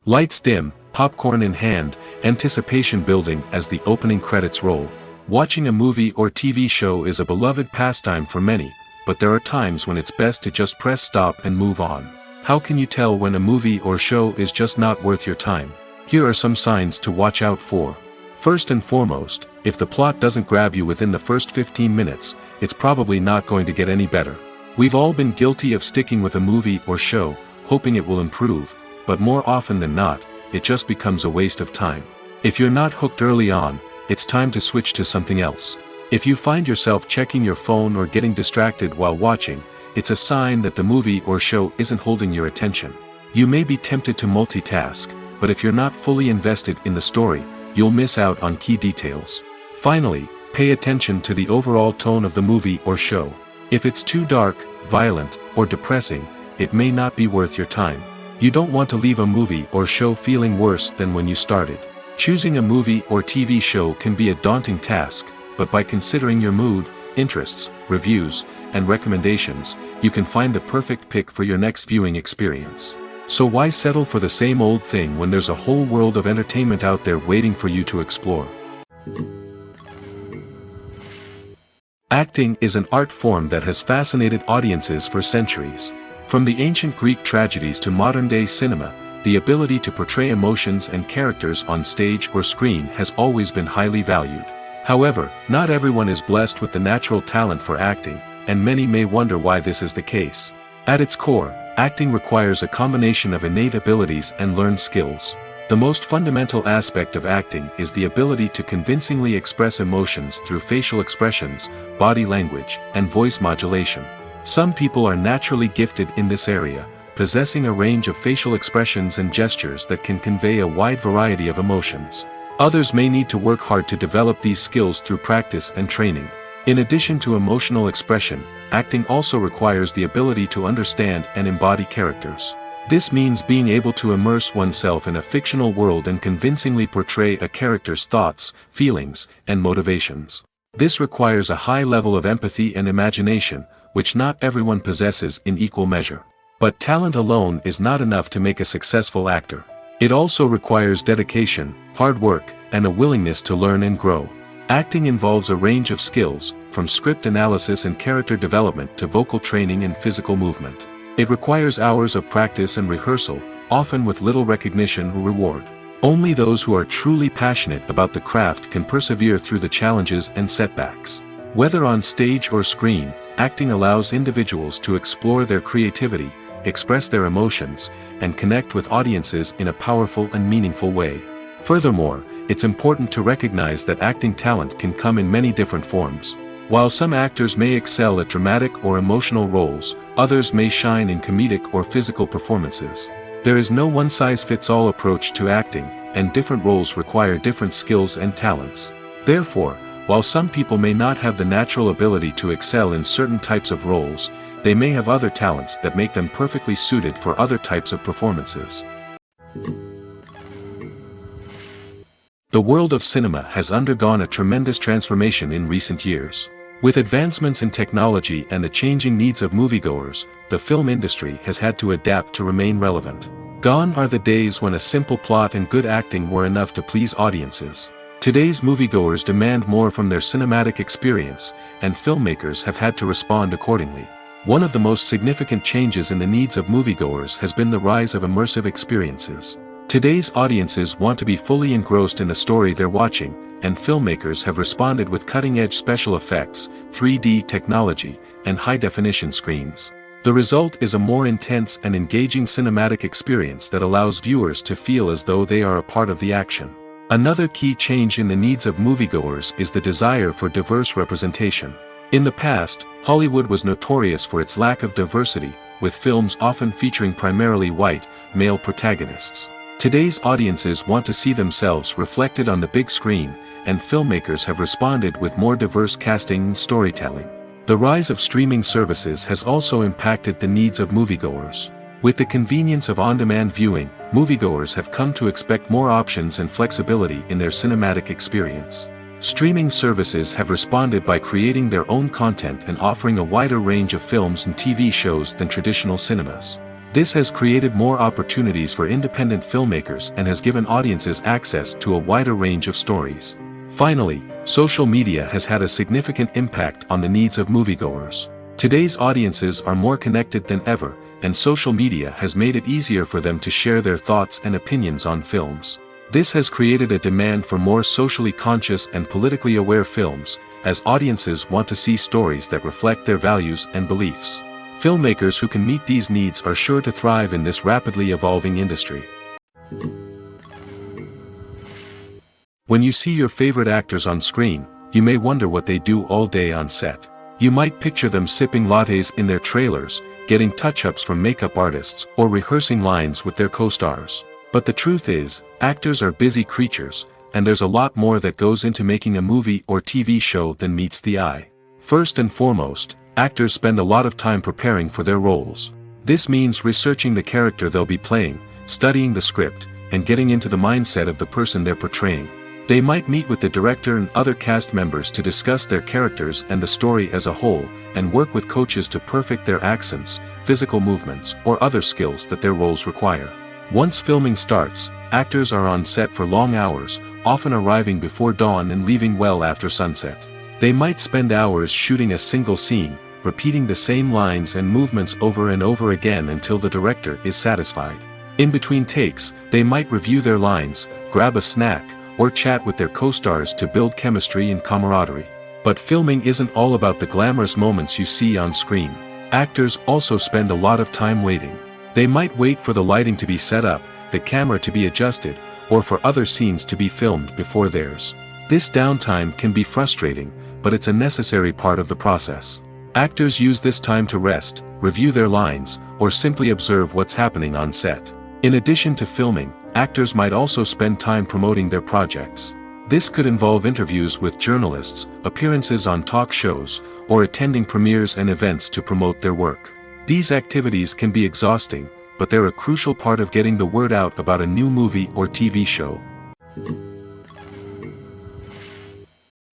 Speaker 1: Lights dim, popcorn in hand, anticipation building as the opening credits roll. Watching a movie or TV show is a beloved pastime for many, but there are times when it's best to just press stop and move on. How can you tell when a movie or show is just not worth your time? Here are some signs to watch out for. First and foremost, if the plot doesn't grab you within the first 15 minutes, it's probably not going to get any better. We've all been guilty of sticking with a movie or show, hoping it will improve, but more often than not, it just becomes a waste of time. If you're not hooked early on, it's time to switch to something else. If you find yourself checking your phone or getting distracted while watching, it's a sign that the movie or show isn't holding your attention. You may be tempted to multitask, but if you're not fully invested in the story, you'll miss out on key details. Finally, pay attention to the overall tone of the movie or show. If it's too dark, violent, or depressing, it may not be worth your time. You don't want to leave a movie or show feeling worse than when you started. Choosing a movie or TV show can be a daunting task, but by considering your mood, interests, reviews, and recommendations, you can find the perfect pick for your next viewing experience. So why settle for the same old thing when there's a whole world of entertainment out there waiting for you to explore? Acting is an art form that has fascinated audiences for centuries. From the ancient Greek tragedies to modern-day cinema, the ability to portray emotions and characters on stage or screen has always been highly valued. However, not everyone is blessed with the natural talent for acting, and many may wonder why this is the case. At its core, acting requires a combination of innate abilities and learned skills. The most fundamental aspect of acting is the ability to convincingly express emotions through facial expressions, body language, and voice modulation. Some people are naturally gifted in this area, possessing a range of facial expressions and gestures that can convey a wide variety of emotions. Others may need to work hard to develop these skills through practice and training. In addition to emotional expression, acting also requires the ability to understand and embody characters. This means being able to immerse oneself in a fictional world and convincingly portray a character's thoughts, feelings, and motivations. This requires a high level of empathy and imagination, which not everyone possesses in equal measure. But talent alone is not enough to make a successful actor. It also requires dedication, hard work, and a willingness to learn and grow. Acting involves a range of skills, from script analysis and character development to vocal training and physical movement. It requires hours of practice and rehearsal, often with little recognition or reward. Only those who are truly passionate about the craft can persevere through the challenges and setbacks. Whether on stage or screen, acting allows individuals to explore their creativity, express their emotions, and connect with audiences in a powerful and meaningful way. Furthermore, it's important to recognize that acting talent can come in many different forms. While some actors may excel at dramatic or emotional roles, others may shine in comedic or physical performances. There is no one-size-fits-all approach to acting, and different roles require different skills and talents. Therefore, while some people may not have the natural ability to excel in certain types of roles, they may have other talents that make them perfectly suited for other types of performances. The world of cinema has undergone a tremendous transformation in recent years. With advancements in technology and the changing needs of moviegoers, the film industry has had to adapt to remain relevant. Gone are the days when a simple plot and good acting were enough to please audiences. Today's moviegoers demand more from their cinematic experience, and filmmakers have had to respond accordingly. One of the most significant changes in the needs of moviegoers has been the rise of immersive experiences. Today's audiences want to be fully engrossed in the story they're watching, and filmmakers have responded with cutting-edge special effects, 3D technology, and high-definition screens. The result is a more intense and engaging cinematic experience that allows viewers to feel as though they are a part of the action. Another key change in the needs of moviegoers is the desire for diverse representation. In the past, Hollywood was notorious for its lack of diversity, with films often featuring primarily white, male protagonists. Today's audiences want to see themselves reflected on the big screen, and filmmakers have responded with more diverse casting and storytelling. The rise of streaming services has also impacted the needs of moviegoers. With the convenience of on-demand viewing, moviegoers have come to expect more options and flexibility in their cinematic experience. Streaming services have responded by creating their own content and offering a wider range of films and TV shows than traditional cinemas. This has created more opportunities for independent filmmakers and has given audiences access to a wider range of stories. Finally, social media has had a significant impact on the needs of moviegoers. Today's audiences are more connected than ever, and social media has made it easier for them to share their thoughts and opinions on films. This has created a demand for more socially conscious and politically aware films, as audiences want to see stories that reflect their values and beliefs. Filmmakers who can meet these needs are sure to thrive in this rapidly evolving industry. When you see your favorite actors on screen, you may wonder what they do all day on set. You might picture them sipping lattes in their trailers, getting touch-ups from makeup artists, or rehearsing lines with their co-stars. But the truth is, actors are busy creatures, and there's a lot more that goes into making a movie or TV show than meets the eye. First and foremost, actors spend a lot of time preparing for their roles. This means researching the character they'll be playing, studying the script, and getting into the mindset of the person they're portraying. They might meet with the director and other cast members to discuss their characters and the story as a whole, and work with coaches to perfect their accents, physical movements, or other skills that their roles require. Once filming starts, actors are on set for long hours, often arriving before dawn and leaving well after sunset. They might spend hours shooting a single scene, repeating the same lines and movements over and over again until the director is satisfied. In between takes, they might review their lines, grab a snack, or chat with their co-stars to build chemistry and camaraderie. But filming isn't all about the glamorous moments you see on screen. Actors also spend a lot of time waiting. They might wait for the lighting to be set up, the camera to be adjusted, or for other scenes to be filmed before theirs. This downtime can be frustrating, but it's a necessary part of the process. Actors use this time to rest, review their lines, or simply observe what's happening on set. In addition to filming, actors might also spend time promoting their projects. This could involve interviews with journalists, appearances on talk shows, or attending premieres and events to promote their work. These activities can be exhausting, but they're a crucial part of getting the word out about a new movie or TV show.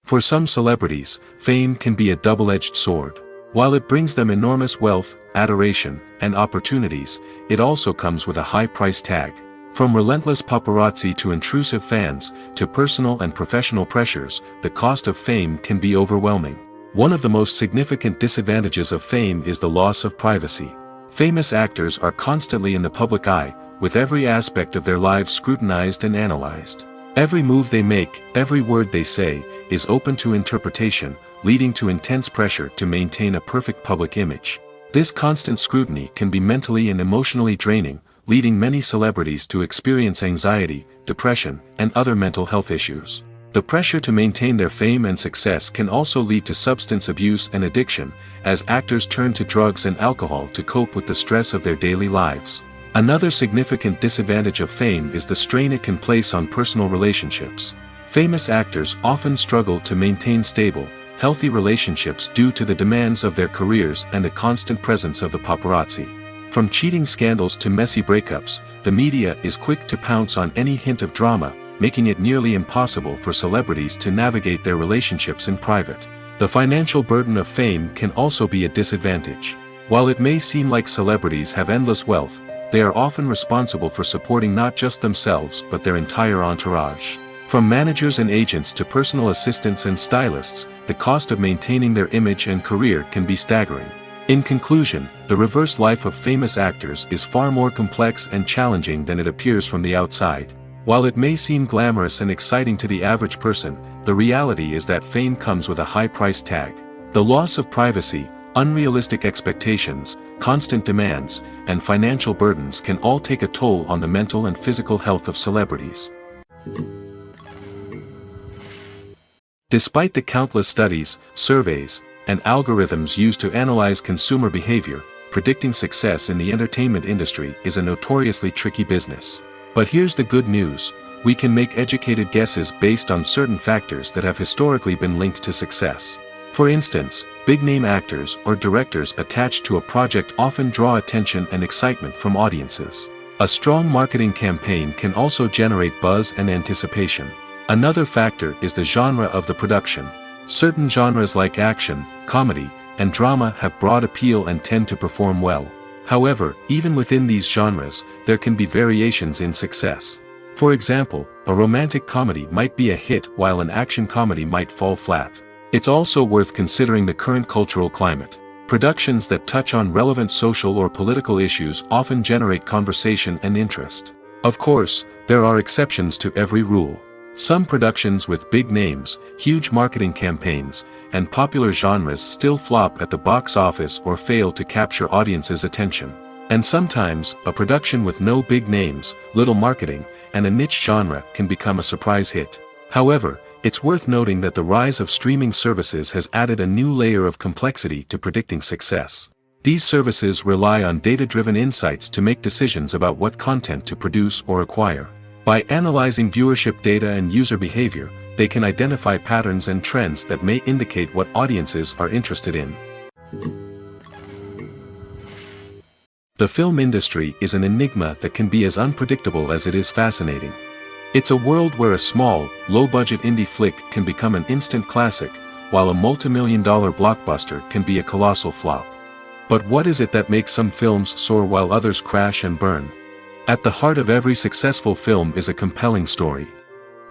Speaker 1: For some celebrities, fame can be a double-edged sword. While it brings them enormous wealth, adoration, and opportunities, it also comes with a high price tag. From relentless paparazzi to intrusive fans, to personal and professional pressures, the cost of fame can be overwhelming. One of the most significant disadvantages of fame is the loss of privacy. Famous actors are constantly in the public eye, with every aspect of their lives scrutinized and analyzed. Every move they make, every word they say, is open to interpretation, leading to intense pressure to maintain a perfect public image. This constant scrutiny can be mentally and emotionally draining, leading many celebrities to experience anxiety, depression, and other mental health issues. The pressure to maintain their fame and success can also lead to substance abuse and addiction, as actors turn to drugs and alcohol to cope with the stress of their daily lives. Another significant disadvantage of fame is the strain it can place on personal relationships. Famous actors often struggle to maintain stable, healthy relationships due to the demands of their careers and the constant presence of the paparazzi. From cheating scandals to messy breakups, the media is quick to pounce on any hint of drama, making it nearly impossible for celebrities to navigate their relationships in private. The financial burden of fame can also be a disadvantage. While it may seem like celebrities have endless wealth, they are often responsible for supporting not just themselves but their entire entourage. From managers and agents to personal assistants and stylists, the cost of maintaining their image and career can be staggering. In conclusion, the reverse life of famous actors is far more complex and challenging than it appears from the outside. While it may seem glamorous and exciting to the average person, the reality is that fame comes with a high price tag. The loss of privacy, Unrealistic expectations, constant demands, and financial burdens can all take a toll on the mental and physical health of celebrities. Despite the countless studies, surveys, and algorithms used to analyze consumer behavior, predicting success in the entertainment industry is a notoriously tricky business. But here's the good news: we can make educated guesses based on certain factors that have historically been linked to success. For instance, big-name actors or directors attached to a project often draw attention and excitement from audiences. A strong marketing campaign can also generate buzz and anticipation. Another factor is the genre of the production. Certain genres like action, comedy, and drama have broad appeal and tend to perform well. However, even within these genres, there can be variations in success. For example, a romantic comedy might be a hit while an action comedy might fall flat. It's also worth considering the current cultural climate. Productions that touch on relevant social or political issues often generate conversation and interest. Of course, there are exceptions to every rule. Some productions with big names, huge marketing campaigns, and popular genres still flop at the box office or fail to capture audiences' attention. And sometimes, a production with no big names, little marketing, and a niche genre can become a surprise hit. However, it's worth noting that the rise of streaming services has added a new layer of complexity to predicting success. These services rely on data-driven insights to make decisions about what content to produce or acquire. By analyzing viewership data and user behavior, they can identify patterns and trends that may indicate what audiences are interested in. The film industry is an enigma that can be as unpredictable as it is fascinating. It's a world where a small, low-budget indie flick can become an instant classic, while a multi-million-dollar blockbuster can be a colossal flop. But what is it that makes some films soar while others crash and burn? At the heart of every successful film is a compelling story.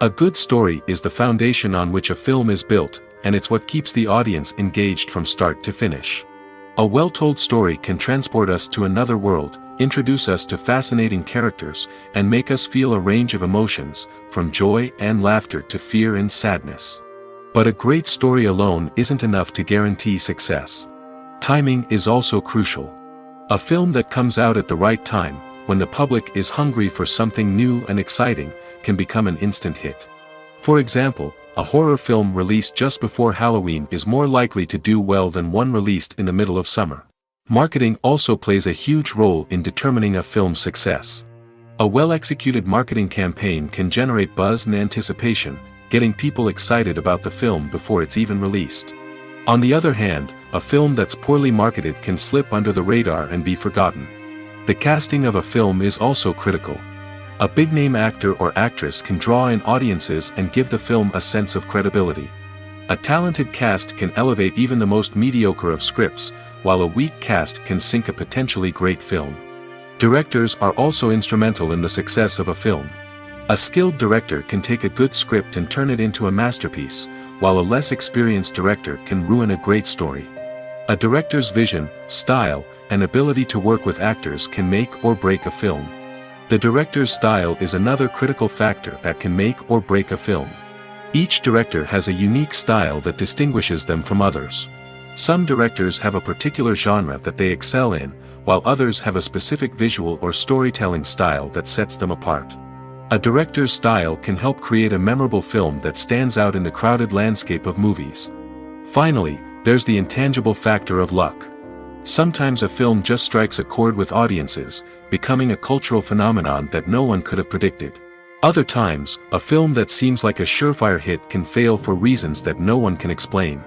Speaker 1: A good story is the foundation on which a film is built, and it's what keeps the audience engaged from start to finish. A well-told story can transport us to another world, introduce us to fascinating characters, and make us feel a range of emotions, from joy and laughter to fear and sadness. But a great story alone isn't enough to guarantee success. Timing is also crucial. A film that comes out at the right time, when the public is hungry for something new and exciting, can become an instant hit. For example, a horror film released just before Halloween is more likely to do well than one released in the middle of summer. Marketing also plays a huge role in determining a film's success. A well-executed marketing campaign can generate buzz and anticipation, getting people excited about the film before it's even released. On the other hand, a film that's poorly marketed can slip under the radar and be forgotten. The casting of a film is also critical. A big-name actor or actress can draw in audiences and give the film a sense of credibility. A talented cast can elevate even the most mediocre of scripts, while a weak cast can sink a potentially great film. Directors are also instrumental in the success of a film. A skilled director can take a good script and turn it into a masterpiece, while a less experienced director can ruin a great story. A director's vision, style, and ability to work with actors can make or break a film. The director's style is another critical factor that can make or break a film. Each director has a unique style that distinguishes them from others. Some directors have a particular genre that they excel in, while others have a specific visual or storytelling style that sets them apart. A director's style can help create a memorable film that stands out in the crowded landscape of movies. Finally, there's the intangible factor of luck. Sometimes a film just strikes a chord with audiences, becoming a cultural phenomenon that no one could have predicted. Other times, a film that seems like a surefire hit can fail for reasons that no one can explain.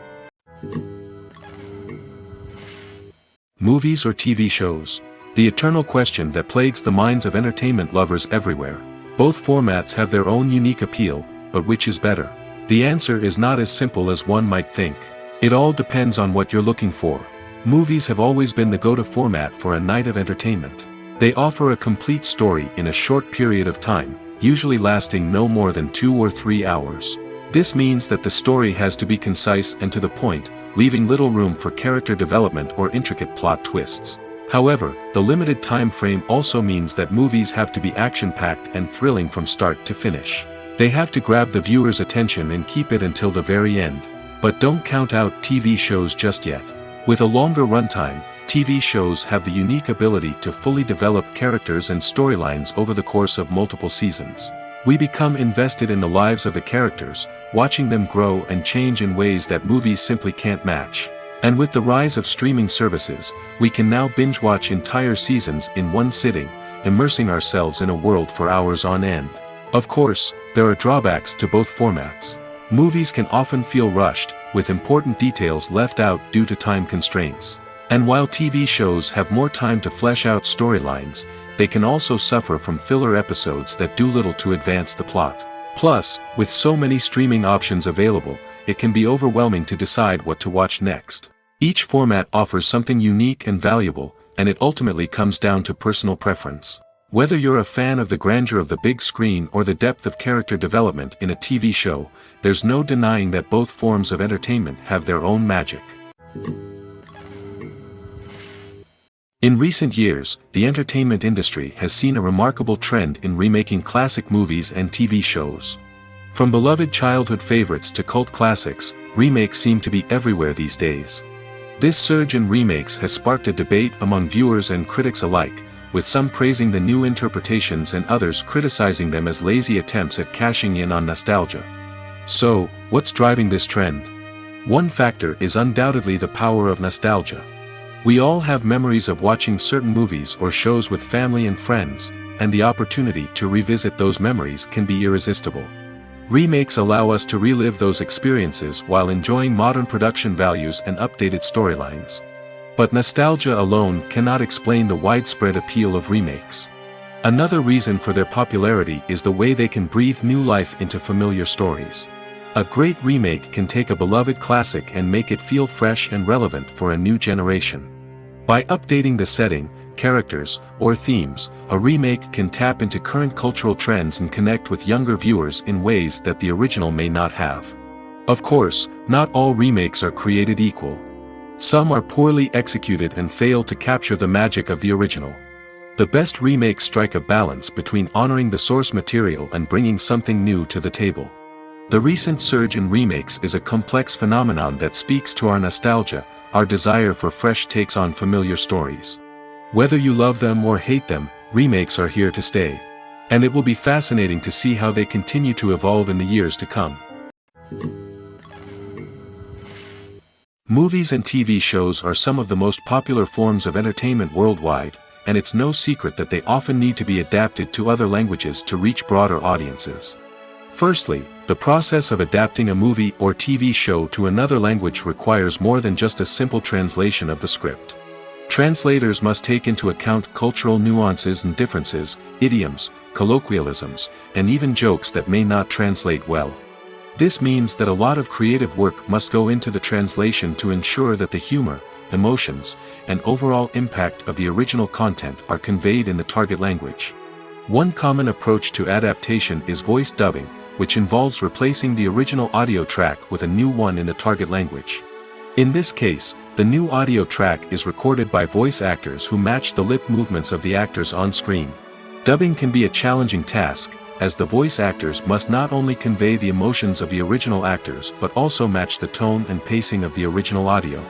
Speaker 1: Movies or TV shows? The eternal question that plagues the minds of entertainment lovers everywhere. Both formats have their own unique appeal, but which is better? The answer is not as simple as one might think. It all depends on what you're looking for. Movies have always been the go-to format for a night of entertainment. They offer a complete story in a short period of time, usually lasting no more than 2 or 3 hours. This means that the story has to be concise and to the point, leaving little room for character development or intricate plot twists. However, the limited time frame also means that movies have to be action-packed and thrilling from start to finish. They have to grab the viewer's attention and keep it until the very end. But don't count out TV shows just yet. With a longer runtime, TV shows have the unique ability to fully develop characters and storylines over the course of multiple seasons. We become invested in the lives of the characters, watching them grow and change in ways that movies simply can't match. And with the rise of streaming services, we can now binge-watch entire seasons in one sitting, immersing ourselves in a world for hours on end. Of course, there are drawbacks to both formats. Movies can often feel rushed, with important details left out due to time constraints. And while TV shows have more time to flesh out storylines, they can also suffer from filler episodes that do little to advance the plot. Plus, with so many streaming options available, it can be overwhelming to decide what to watch next. Each format offers something unique and valuable, and it ultimately comes down to personal preference. Whether you're a fan of the grandeur of the big screen or the depth of character development in a TV show, there's no denying that both forms of entertainment have their own magic. In recent years, the entertainment industry has seen a remarkable trend in remaking classic movies and TV shows. From beloved childhood favorites to cult classics, remakes seem to be everywhere these days. This surge in remakes has sparked a debate among viewers and critics alike, with some praising the new interpretations and others criticizing them as lazy attempts at cashing in on nostalgia. So, what's driving this trend? One factor is undoubtedly the power of nostalgia. We all have memories of watching certain movies or shows with family and friends, and the opportunity to revisit those memories can be irresistible. Remakes allow us to relive those experiences while enjoying modern production values and updated storylines. But nostalgia alone cannot explain the widespread appeal of remakes. Another reason for their popularity is the way they can breathe new life into familiar stories. A great remake can take a beloved classic and make it feel fresh and relevant for a new generation. By updating the setting, characters, or themes, a remake can tap into current cultural trends and connect with younger viewers in ways that the original may not have. Of course, not all remakes are created equal. Some are poorly executed and fail to capture the magic of the original. The best remakes strike a balance between honoring the source material and bringing something new to the table. The recent surge in remakes is a complex phenomenon that speaks to our nostalgia, our desire for fresh takes on familiar stories. Whether you love them or hate them, remakes are here to stay. And it will be fascinating to see how they continue to evolve in the years to come. Movies and TV shows are some of the most popular forms of entertainment worldwide, and it's no secret that they often need to be adapted to other languages to reach broader audiences. Firstly, the process of adapting a movie or TV show to another language requires more than just a simple translation of the script. Translators must take into account cultural nuances and differences, idioms, colloquialisms, and even jokes that may not translate well. This means that a lot of creative work must go into the translation to ensure that the humor, emotions, and overall impact of the original content are conveyed in the target language. One common approach to adaptation is voice dubbing, which involves replacing the original audio track with a new one in the target language. In this case, the new audio track is recorded by voice actors who match the lip movements of the actors on screen. Dubbing can be a challenging task, as the voice actors must not only convey the emotions of the original actors but also match the tone and pacing of the original audio.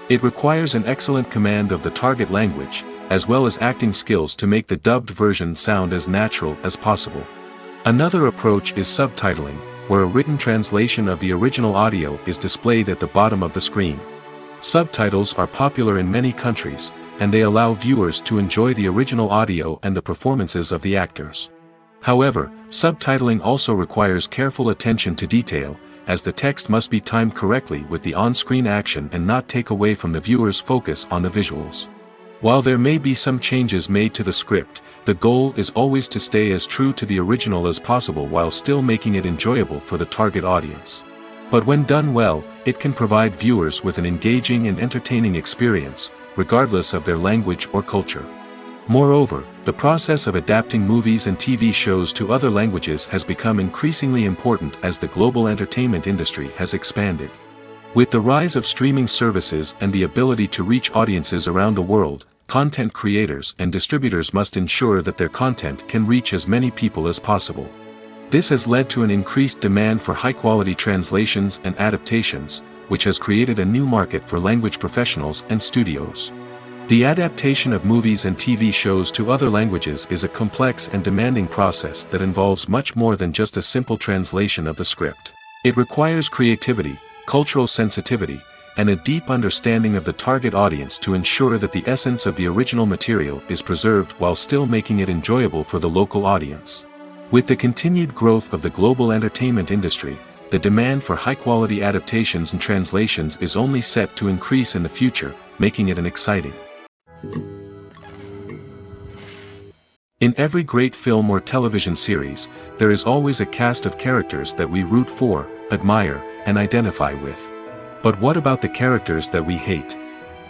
Speaker 1: It requires an excellent command of the target language, as well as acting skills to make the dubbed version sound as natural as possible. Another approach is subtitling, where a written translation of the original audio is displayed at the bottom of the screen. Subtitles are popular in many countries, and they allow viewers to enjoy the original audio and the performances of the actors. However, subtitling also requires careful attention to detail, as the text must be timed correctly with the on-screen action and not take away from the viewer's focus on the visuals. While there may be some changes made to the script, the goal is always to stay as true to the original as possible while still making it enjoyable for the target audience. But when done well, it can provide viewers with an engaging and entertaining experience, regardless of their language or culture. Moreover, the process of adapting movies and TV shows to other languages has become increasingly important as the global entertainment industry has expanded. With the rise of streaming services and the ability to reach audiences around the world, content creators and distributors must ensure that their content can reach as many people as possible. This has led to an increased demand for high-quality translations and adaptations, which has created a new market for language professionals and studios. The adaptation of movies and TV shows to other languages is a complex and demanding process that involves much more than just a simple translation of the script. It requires creativity, cultural sensitivity, and a deep understanding of the target audience to ensure that the essence of the original material is preserved while still making it enjoyable for the local audience. With the continued growth of the global entertainment industry, the demand for high-quality adaptations and translations is only set to increase in the future, making it an exciting. In every great film or television series, there is always a cast of characters that we root for, admire, and identify with. But what about the characters that we hate?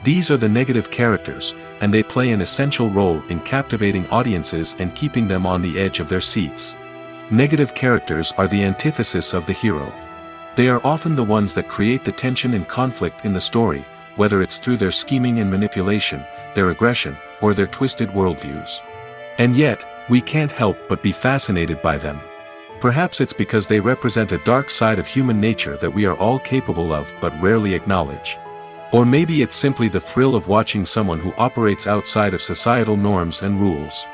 Speaker 1: These are the negative characters, and they play an essential role in captivating audiences and keeping them on the edge of their seats. Negative characters are the antithesis of the hero. They are often the ones that create the tension and conflict in the story, whether it's through their scheming and manipulation, their aggression, or their twisted worldviews. And yet, we can't help but be fascinated by them. Perhaps it's because they represent a dark side of human nature that we are all capable of but rarely acknowledge. Or maybe it's simply the thrill of watching someone who operates outside of societal norms and rules.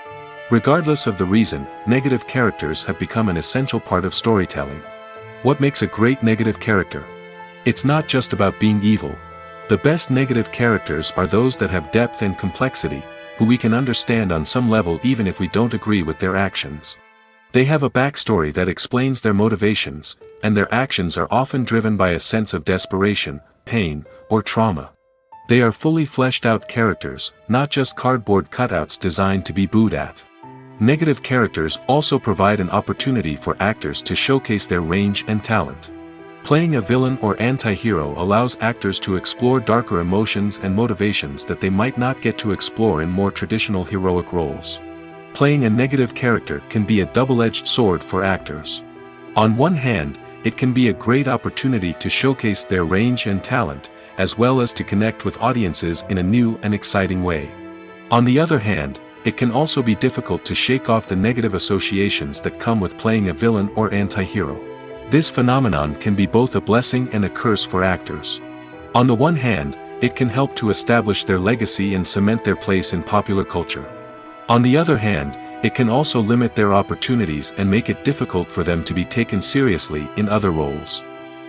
Speaker 1: Regardless of the reason, negative characters have become an essential part of storytelling. What makes a great negative character? It's not just about being evil. The best negative characters are those that have depth and complexity, who we can understand on some level even if we don't agree with their actions. They have a backstory that explains their motivations, and their actions are often driven by a sense of desperation, pain, or trauma. They are fully fleshed out characters, not just cardboard cutouts designed to be booed at. Negative characters also provide an opportunity for actors to showcase their range and talent. Playing a villain or anti-hero allows actors to explore darker emotions and motivations that they might not get to explore in more traditional heroic roles. Playing a negative character can be a double-edged sword for actors. On one hand, it can be a great opportunity to showcase their range and talent, as well as to connect with audiences in a new and exciting way. On the other hand, it can also be difficult to shake off the negative associations that come with playing a villain or anti-hero. This phenomenon can be both a blessing and a curse for actors. On the one hand, it can help to establish their legacy and cement their place in popular culture. On the other hand, it can also limit their opportunities and make it difficult for them to be taken seriously in other roles.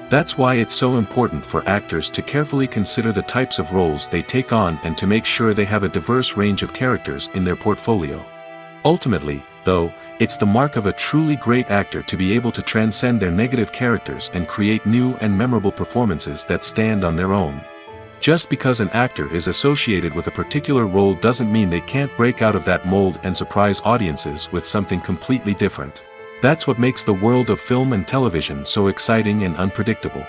Speaker 1: That's why it's so important for actors to carefully consider the types of roles they take on and to make sure they have a diverse range of characters in their portfolio. Ultimately, though, it's the mark of a truly great actor to be able to transcend their negative characters and create new and memorable performances that stand on their own. Just because an actor is associated with a particular role doesn't mean they can't break out of that mold and surprise audiences with something completely different. That's what makes the world of film and television so exciting and unpredictable.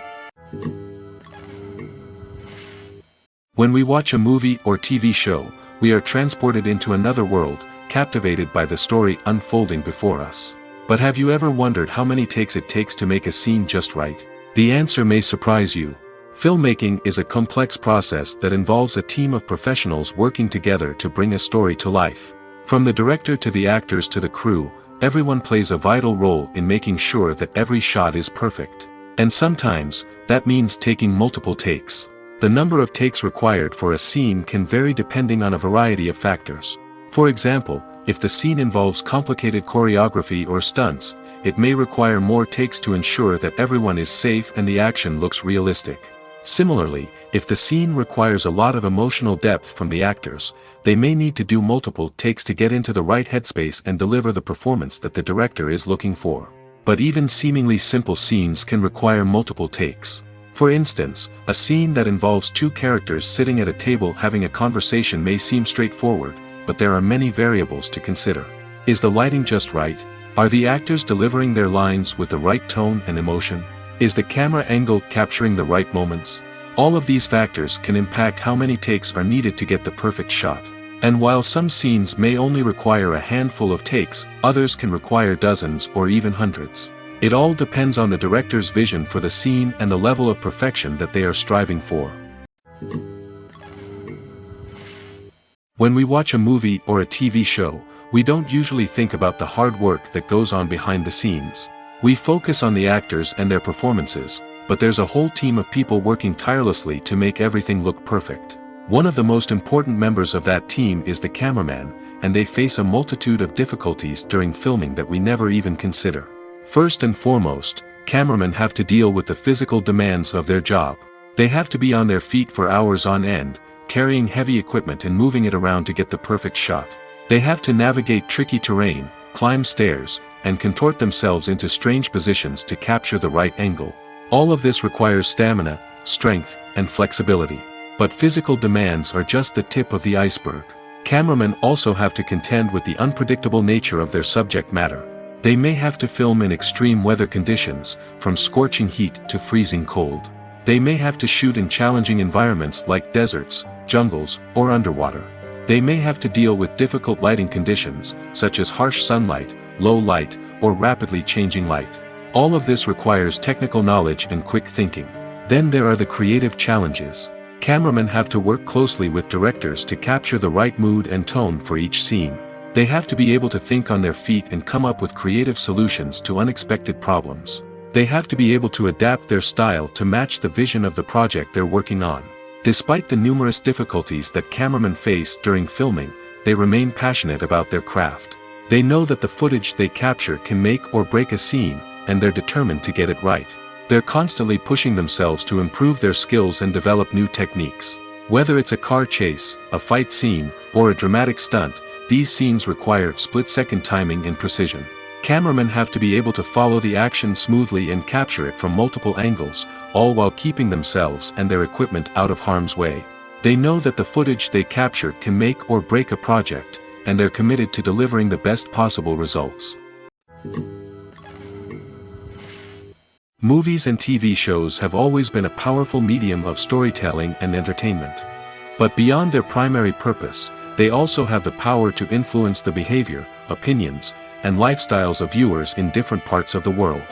Speaker 1: When we watch a movie or TV show, we are transported into another world, captivated by the story unfolding before us. But have you ever wondered how many takes it takes to make a scene just right? The answer may surprise you. Filmmaking is a complex process that involves a team of professionals working together to bring a story to life. From the director to the actors to the crew, everyone plays a vital role in making sure that every shot is perfect. And sometimes, that means taking multiple takes. The number of takes required for a scene can vary depending on a variety of factors. For example, if the scene involves complicated choreography or stunts, it may require more takes to ensure that everyone is safe and the action looks realistic. Similarly, if the scene requires a lot of emotional depth from the actors, they may need to do multiple takes to get into the right headspace and deliver the performance that the director is looking for. But even seemingly simple scenes can require multiple takes. For instance, a scene that involves two characters sitting at a table having a conversation may seem straightforward, but there are many variables to consider. Is the lighting just right? Are the actors delivering their lines with the right tone and emotion? Is the camera angle capturing the right moments? All of these factors can impact how many takes are needed to get the perfect shot. And while some scenes may only require a handful of takes, others can require dozens or even hundreds. It all depends on the director's vision for the scene and the level of perfection that they are striving for. When we watch a movie or a TV show, we don't usually think about the hard work that goes on behind the scenes. We focus on the actors and their performances, but there's a whole team of people working tirelessly to make everything look perfect. One of the most important members of that team is the cameraman, and they face a multitude of difficulties during filming that we never even consider. First and foremost, cameramen have to deal with the physical demands of their job. They have to be on their feet for hours on end, carrying heavy equipment and moving it around to get the perfect shot. They have to navigate tricky terrain, climb stairs, and contort themselves into strange positions to capture the right angle. All of this requires stamina, strength, and flexibility. But physical demands are just the tip of the iceberg. Cameramen also have to contend with the unpredictable nature of their subject matter. They may have to film in extreme weather conditions, from scorching heat to freezing cold. They may have to shoot in challenging environments like deserts, jungles, or underwater. They may have to deal with difficult lighting conditions, such as harsh sunlight, low light, or rapidly changing light. All of this requires technical knowledge and quick thinking. Then there are the creative challenges. Cameramen have to work closely with directors to capture the right mood and tone for each scene. They have to be able to think on their feet and come up with creative solutions to unexpected problems. They have to be able to adapt their style to match the vision of the project they're working on. Despite the numerous difficulties that cameramen face during filming, they remain passionate about their craft. They know that the footage they capture can make or break a scene, and they're determined to get it right. They're constantly pushing themselves to improve their skills and develop new techniques. Whether it's a car chase, a fight scene, or a dramatic stunt, these scenes require split-second timing and precision. Cameramen have to be able to follow the action smoothly and capture it from multiple angles, all while keeping themselves and their equipment out of harm's way. They know that the footage they capture can make or break a project, and they're committed to delivering the best possible results. Movies and TV shows have always been a powerful medium of storytelling and entertainment. But beyond their primary purpose, they also have the power to influence the behavior, opinions, and lifestyles of viewers in different parts of the world.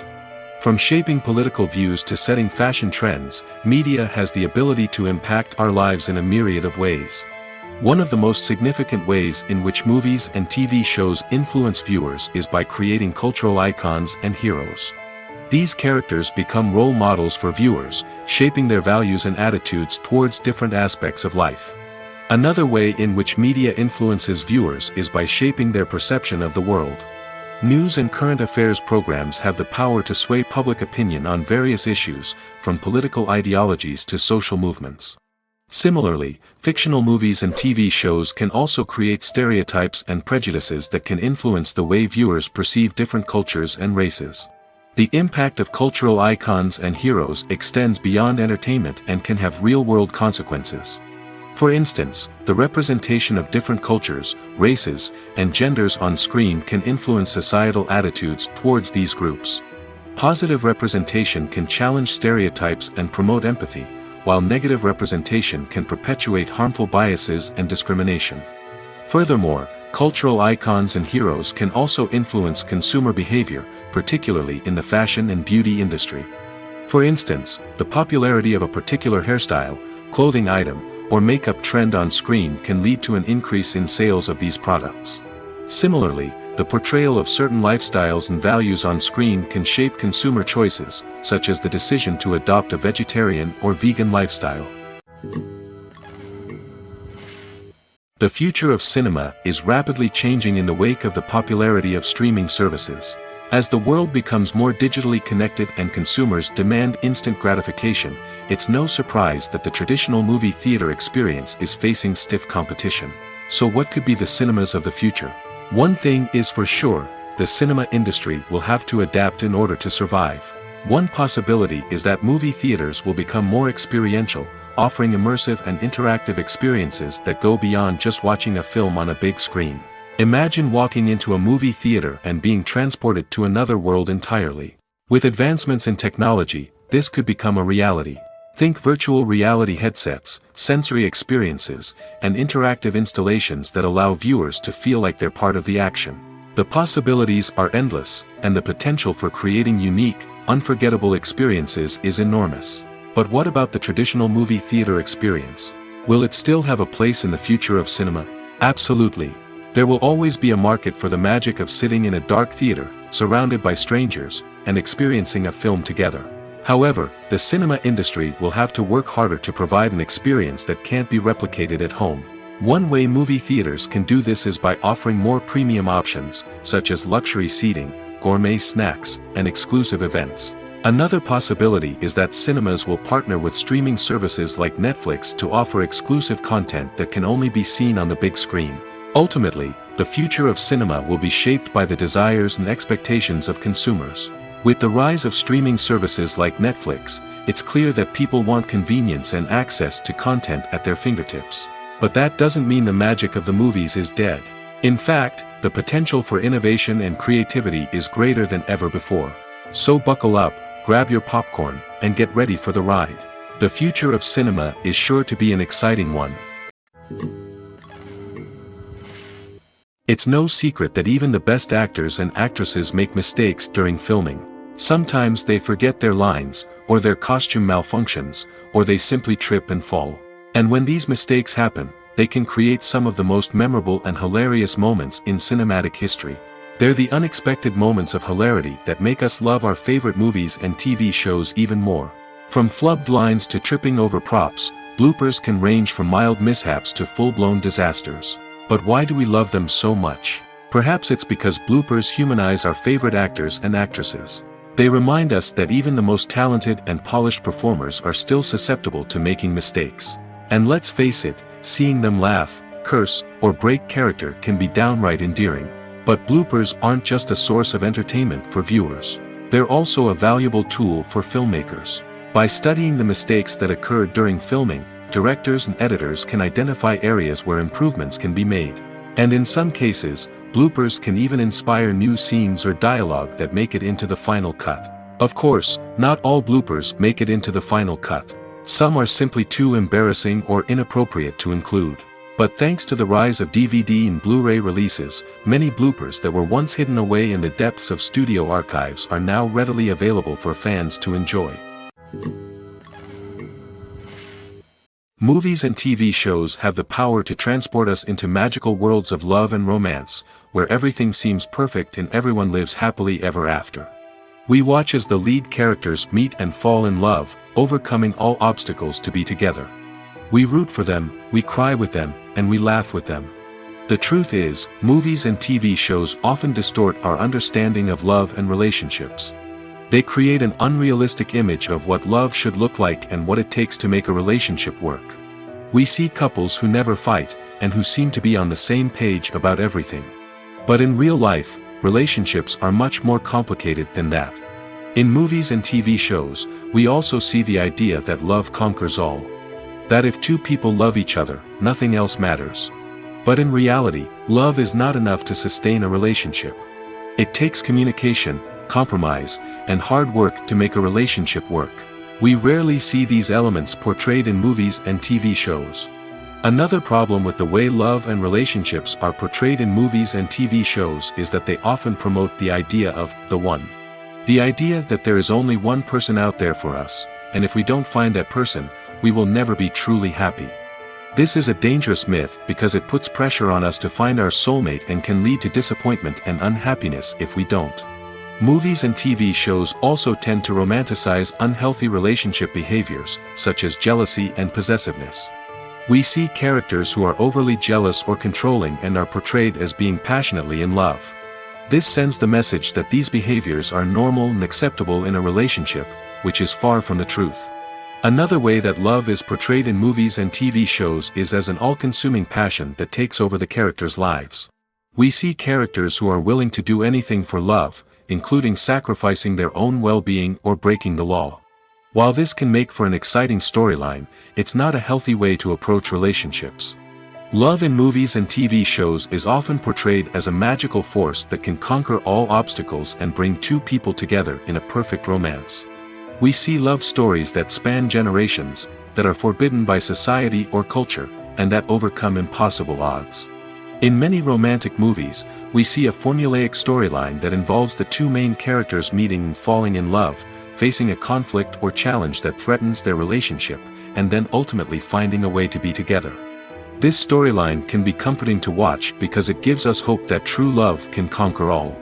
Speaker 1: From shaping political views to setting fashion trends, media has the ability to impact our lives in a myriad of ways. One of the most significant ways in which movies and TV shows influence viewers is by creating cultural icons and heroes. These characters become role models for viewers, shaping their values and attitudes towards different aspects of life. Another way in which media influences viewers is by shaping their perception of the world. News and current affairs programs have the power to sway public opinion on various issues, from political ideologies to social movements. Similarly, fictional movies and TV shows can also create stereotypes and prejudices that can influence the way viewers perceive different cultures and races. The impact of cultural icons and heroes extends beyond entertainment and can have real-world consequences. For instance, the representation of different cultures, races, and genders on screen can influence societal attitudes towards these groups. Positive representation can challenge stereotypes and promote empathy, while negative representation can perpetuate harmful biases and discrimination. Furthermore, cultural icons and heroes can also influence consumer behavior, particularly in the fashion and beauty industry. For instance, the popularity of a particular hairstyle, clothing item, or makeup trend on screen can lead to an increase in sales of these products. Similarly, the portrayal of certain lifestyles and values on screen can shape consumer choices, such as the decision to adopt a vegetarian or vegan lifestyle. The future of cinema is rapidly changing in the wake of the popularity of streaming services. As the world becomes more digitally connected and consumers demand instant gratification, it's no surprise that the traditional movie theater experience is facing stiff competition. So what could be the cinemas of the future? One thing is for sure, the cinema industry will have to adapt in order to survive. One possibility is that movie theaters will become more experiential, offering immersive and interactive experiences that go beyond just watching a film on a big screen. Imagine walking into a movie theater and being transported to another world entirely. With advancements in technology, this could become a reality. Think virtual reality headsets, sensory experiences, and interactive installations that allow viewers to feel like they're part of the action. The possibilities are endless, and the potential for creating unique, unforgettable experiences is enormous. But what about the traditional movie theater experience? Will it still have a place in the future of cinema? Absolutely. There will always be a market for the magic of sitting in a dark theater, surrounded by strangers, and experiencing a film together. However, the cinema industry will have to work harder to provide an experience that can't be replicated at home. One way movie theaters can do this is by offering more premium options, such as luxury seating, gourmet snacks, and exclusive events. Another possibility is that cinemas will partner with streaming services like Netflix to offer exclusive content that can only be seen on the big screen. Ultimately, the future of cinema will be shaped by the desires and expectations of consumers. With the rise of streaming services like Netflix, it's clear that people want convenience and access to content at their fingertips. But that doesn't mean the magic of the movies is dead. In fact, the potential for innovation and creativity is greater than ever before. So buckle up, grab your popcorn, and get ready for the ride. The future of cinema is sure to be an exciting one. It's no secret that even the best actors and actresses make mistakes during filming. Sometimes they forget their lines, or their costume malfunctions, or they simply trip and fall. And when these mistakes happen, they can create some of the most memorable and hilarious moments in cinematic history. They're the unexpected moments of hilarity that make us love our favorite movies and TV shows even more. From flubbed lines to tripping over props, bloopers can range from mild mishaps to full-blown disasters. But why do we love them so much? Perhaps it's because bloopers humanize our favorite actors and actresses. They remind us that even the most talented and polished performers are still susceptible to making mistakes. And let's face it, seeing them laugh, curse, or break character can be downright endearing. But bloopers aren't just a source of entertainment for viewers. They're also a valuable tool for filmmakers. By studying the mistakes that occurred during filming, directors and editors can identify areas where improvements can be made. And in some cases, bloopers can even inspire new scenes or dialogue that make it into the final cut. Of course, not all bloopers make it into the final cut. Some are simply too embarrassing or inappropriate to include. But thanks to the rise of DVD and Blu-ray releases, many bloopers that were once hidden away in the depths of studio archives are now readily available for fans to enjoy. Movies and TV shows have the power to transport us into magical worlds of love and romance, where everything seems perfect and everyone lives happily ever after. We watch as the lead characters meet and fall in love, overcoming all obstacles to be together. We root for them, we cry with them, and we laugh with them. The truth is, movies and TV shows often distort our understanding of love and relationships. They create an unrealistic image of what love should look like and what it takes to make a relationship work. We see couples who never fight, and who seem to be on the same page about everything. But in real life, relationships are much more complicated than that. In movies and TV shows, we also see the idea that love conquers all. That if two people love each other, nothing else matters. But in reality, love is not enough to sustain a relationship. It takes communication, compromise, and hard work to make a relationship work. We rarely see these elements portrayed in movies and TV shows. Another problem with the way love and relationships are portrayed in movies and TV shows is that they often promote the idea of the one. The idea that there is only one person out there for us, and if we don't find that person, we will never be truly happy. This is a dangerous myth because it puts pressure on us to find our soulmate and can lead to disappointment and unhappiness if we don't. Movies and TV shows also tend to romanticize unhealthy relationship behaviors, such as jealousy and possessiveness. We see characters who are overly jealous or controlling and are portrayed as being passionately in love. This sends the message that these behaviors are normal and acceptable in a relationship, which is far from the truth. Another way that love is portrayed in movies and TV shows is as an all-consuming passion that takes over the characters' lives. We see characters who are willing to do anything for love, including sacrificing their own well-being or breaking the law. While this can make for an exciting storyline, it's not a healthy way to approach relationships. Love in movies and TV shows is often portrayed as a magical force that can conquer all obstacles and bring two people together in a perfect romance. We see love stories that span generations, that are forbidden by society or culture, and that overcome impossible odds. In many romantic movies, we see a formulaic storyline that involves the two main characters meeting and falling in love, facing a conflict or challenge that threatens their relationship, and then ultimately finding a way to be together. This storyline can be comforting to watch because it gives us hope that true love can conquer all.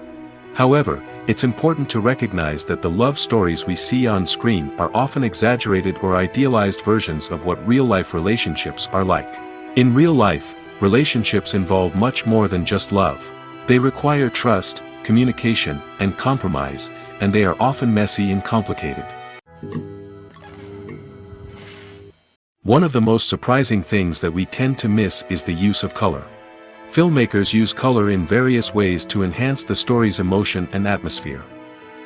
Speaker 1: However, it's important to recognize that the love stories we see on screen are often exaggerated or idealized versions of what real-life relationships are like. In real life, relationships involve much more than just love. They require trust, communication, and compromise, and they are often messy and complicated. One of the most surprising things that we tend to miss is the use of color. Filmmakers use color in various ways to enhance the story's emotion and atmosphere.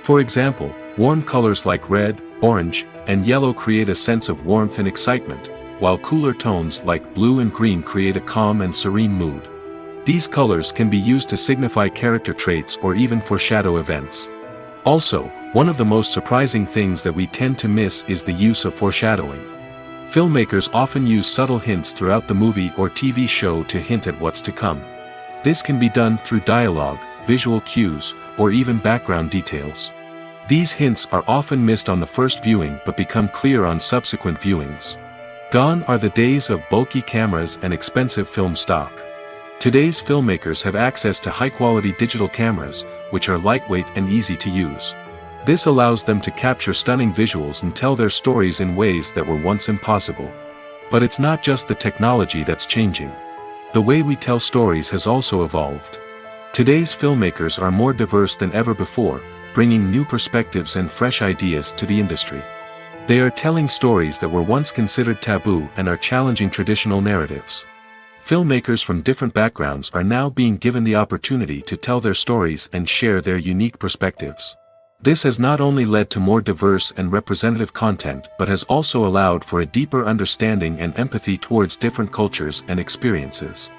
Speaker 1: For example, warm colors like red, orange, and yellow create a sense of warmth and excitement, while cooler tones like blue and green create a calm and serene mood. These colors can be used to signify character traits or even foreshadow events. Also, one of the most surprising things that we tend to miss is the use of foreshadowing. Filmmakers often use subtle hints throughout the movie or TV show to hint at what's to come. This can be done through dialogue, visual cues, or even background details. These hints are often missed on the first viewing but become clear on subsequent viewings. Gone are the days of bulky cameras and expensive film stock. Today's filmmakers have access to high-quality digital cameras, which are lightweight and easy to use. This allows them to capture stunning visuals and tell their stories in ways that were once impossible. But it's not just the technology that's changing. The way we tell stories has also evolved. Today's filmmakers are more diverse than ever before, bringing new perspectives and fresh ideas to the industry. They are telling stories that were once considered taboo and are challenging traditional narratives. Filmmakers from different backgrounds are now being given the opportunity to tell their stories and share their unique perspectives. This has not only led to more diverse and representative content but has also allowed for a deeper understanding and empathy towards different cultures and experiences.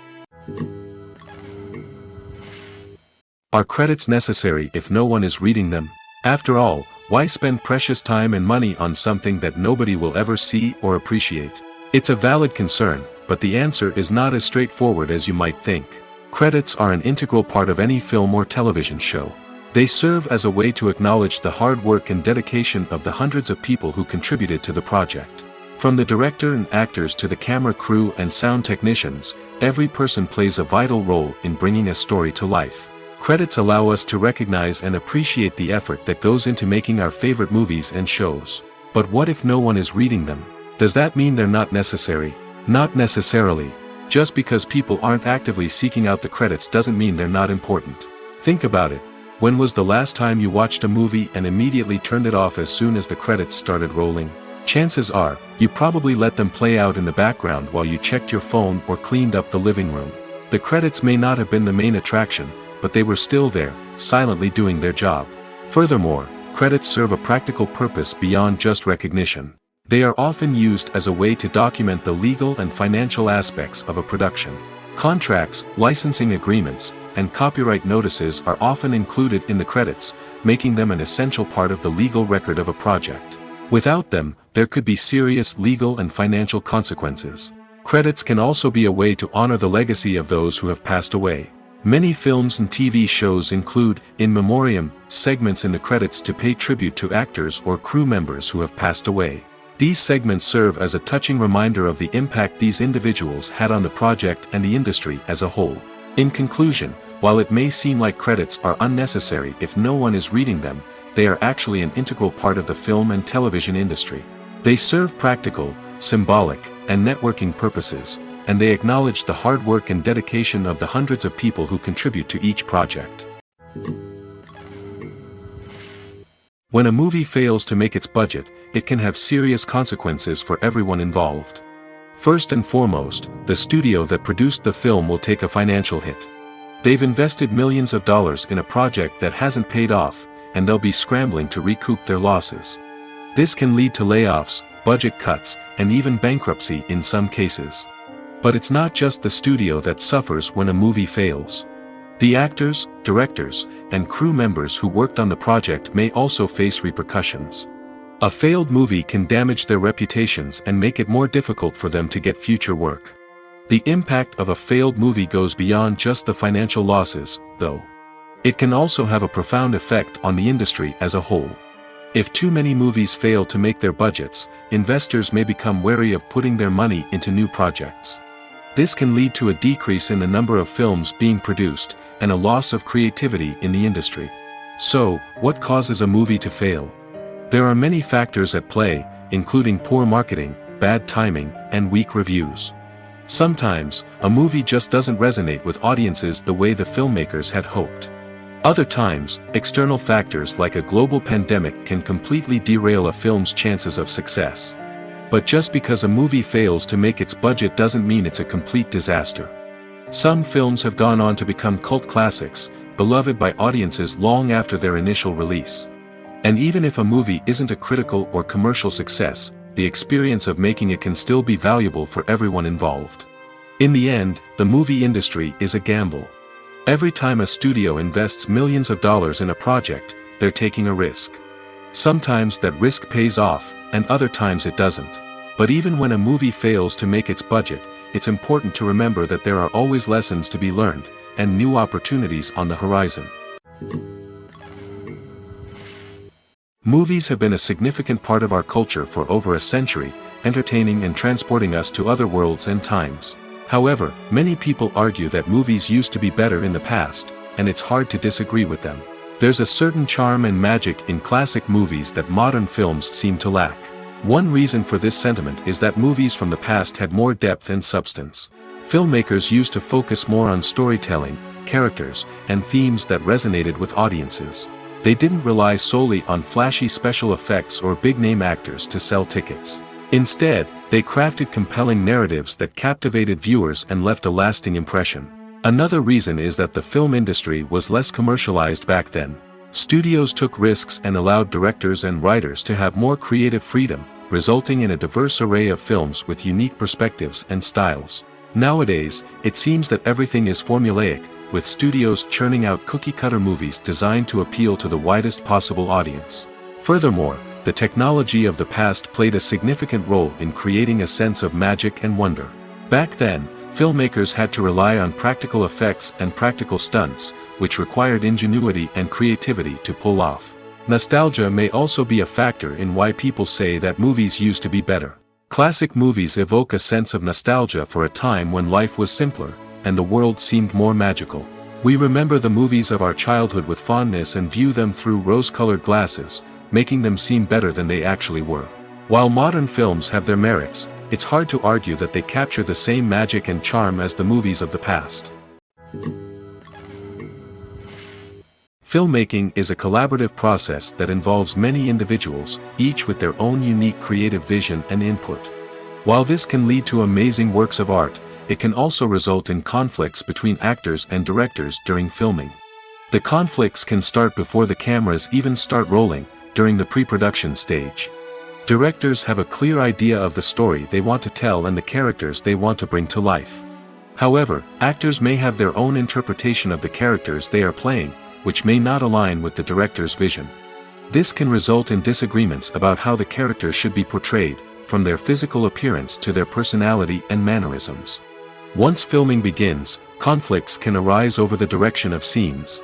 Speaker 1: Are credits necessary if no one is reading them? After all, why spend precious time and money on something that nobody will ever see or appreciate? It's a valid concern, but the answer is not as straightforward as you might think. Credits are an integral part of any film or television show. They serve as a way to acknowledge the hard work and dedication of the hundreds of people who contributed to the project. From the director and actors to the camera crew and sound technicians, every person plays a vital role in bringing a story to life. Credits allow us to recognize and appreciate the effort that goes into making our favorite movies and shows. But what if no one is reading them? Does that mean they're not necessary? Not necessarily. Just because people aren't actively seeking out the credits doesn't mean they're not important. Think about it. When was the last time you watched a movie and immediately turned it off as soon as the credits started rolling? Chances are, you probably let them play out in the background while you checked your phone or cleaned up the living room. The credits may not have been the main attraction, but they were still there, silently doing their job. Furthermore, credits serve a practical purpose beyond just recognition. They are often used as a way to document the legal and financial aspects of a production. Contracts, licensing agreements, and copyright notices are often included in the credits, making them an essential part of the legal record of a project. Without them, there could be serious legal and financial consequences. Credits can also be a way to honor the legacy of those who have passed away. Many films and TV shows include, in memoriam, segments in the credits to pay tribute to actors or crew members who have passed away. These segments serve as a touching reminder of the impact these individuals had on the project and the industry as a whole. In conclusion, while it may seem like credits are unnecessary if no one is reading them, they are actually an integral part of the film and television industry. They serve practical, symbolic, and networking purposes, and they acknowledge the hard work and dedication of the hundreds of people who contribute to each project. When a movie fails to make its budget, it can have serious consequences for everyone involved. First and foremost, the studio that produced the film will take a financial hit. They've invested millions of dollars in a project that hasn't paid off, and they'll be scrambling to recoup their losses. This can lead to layoffs, budget cuts, and even bankruptcy in some cases. But it's not just the studio that suffers when a movie fails. The actors, directors, and crew members who worked on the project may also face repercussions. A failed movie can damage their reputations and make it more difficult for them to get future work. The impact of a failed movie goes beyond just the financial losses, though. It can also have a profound effect on the industry as a whole. If too many movies fail to make their budgets, investors may become wary of putting their money into new projects. This can lead to a decrease in the number of films being produced, and a loss of creativity in the industry. So, what causes a movie to fail? There are many factors at play, including poor marketing, bad timing, and weak reviews. Sometimes, a movie just doesn't resonate with audiences the way the filmmakers had hoped. Other times, external factors like a global pandemic can completely derail a film's chances of success. But just because a movie fails to make its budget doesn't mean it's a complete disaster. Some films have gone on to become cult classics, beloved by audiences long after their initial release. And even if a movie isn't a critical or commercial success, the experience of making it can still be valuable for everyone involved. In the end, the movie industry is a gamble. Every time a studio invests millions of dollars in a project, they're taking a risk. Sometimes that risk pays off, and other times it doesn't. But even when a movie fails to make its budget, it's important to remember that there are always lessons to be learned, and new opportunities on the horizon. Movies have been a significant part of our culture for over a century, entertaining and transporting us to other worlds and times. However, many people argue that movies used to be better in the past, and it's hard to disagree with them. There's a certain charm and magic in classic movies that modern films seem to lack. One reason for this sentiment is that movies from the past had more depth and substance. Filmmakers used to focus more on storytelling, characters, and themes that resonated with audiences. They didn't rely solely on flashy special effects or big-name actors to sell tickets. Instead, they crafted compelling narratives that captivated viewers and left a lasting impression. Another reason is that the film industry was less commercialized back then. Studios took risks and allowed directors and writers to have more creative freedom, resulting in a diverse array of films with unique perspectives and styles. Nowadays, it seems that everything is formulaic, with studios churning out cookie-cutter movies designed to appeal to the widest possible audience. Furthermore, the technology of the past played a significant role in creating a sense of magic and wonder. Back then, filmmakers had to rely on practical effects and practical stunts, which required ingenuity and creativity to pull off. Nostalgia may also be a factor in why people say that movies used to be better. Classic movies evoke a sense of nostalgia for a time when life was simpler, and the world seemed more magical. We remember the movies of our childhood with fondness and view them through rose-colored glasses, making them seem better than they actually were. While modern films have their merits, it's hard to argue that they capture the same magic and charm as the movies of the past. Filmmaking is a collaborative process that involves many individuals, each with their own unique creative vision and input. While this can lead to amazing works of art, it can also result in conflicts between actors and directors during filming. The conflicts can start before the cameras even start rolling, during the pre-production stage. Directors have a clear idea of the story they want to tell and the characters they want to bring to life. However, actors may have their own interpretation of the characters they are playing, which may not align with the director's vision. This can result in disagreements about how the characters should be portrayed, from their physical appearance to their personality and mannerisms. Once filming begins, conflicts can arise over the direction of scenes.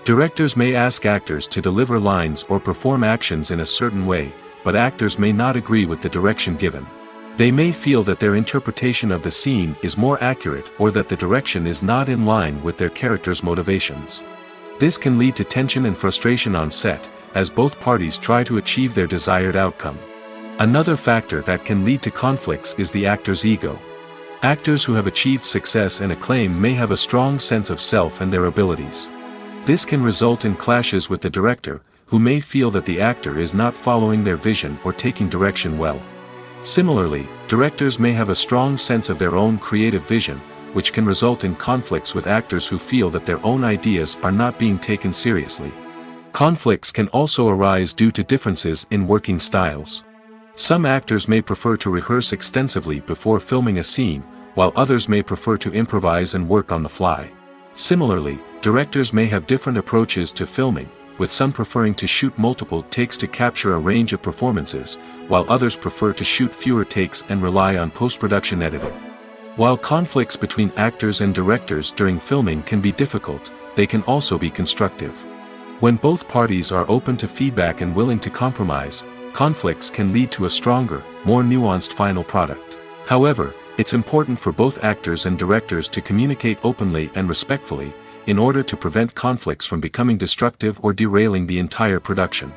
Speaker 1: Directors may ask actors to deliver lines or perform actions in a certain way, but actors may not agree with the direction given. They may feel that their interpretation of the scene is more accurate or that the direction is not in line with their character's motivations. This can lead to tension and frustration on set, as both parties try to achieve their desired outcome. Another factor that can lead to conflicts is the actor's ego. Actors who have achieved success and acclaim may have a strong sense of self and their abilities. This can result in clashes with the director, who may feel that the actor is not following their vision or taking direction well. Similarly, directors may have a strong sense of their own creative vision, which can result in conflicts with actors who feel that their own ideas are not being taken seriously. Conflicts can also arise due to differences in working styles. Some actors may prefer to rehearse extensively before filming a scene, while others may prefer to improvise and work on the fly. Similarly, directors may have different approaches to filming, with some preferring to shoot multiple takes to capture a range of performances, while others prefer to shoot fewer takes and rely on post-production editing. While conflicts between actors and directors during filming can be difficult, they can also be constructive. When both parties are open to feedback and willing to compromise, conflicts can lead to a stronger, more nuanced final product. However, it's important for both actors and directors to communicate openly and respectfully, in order to prevent conflicts from becoming destructive or derailing the entire production.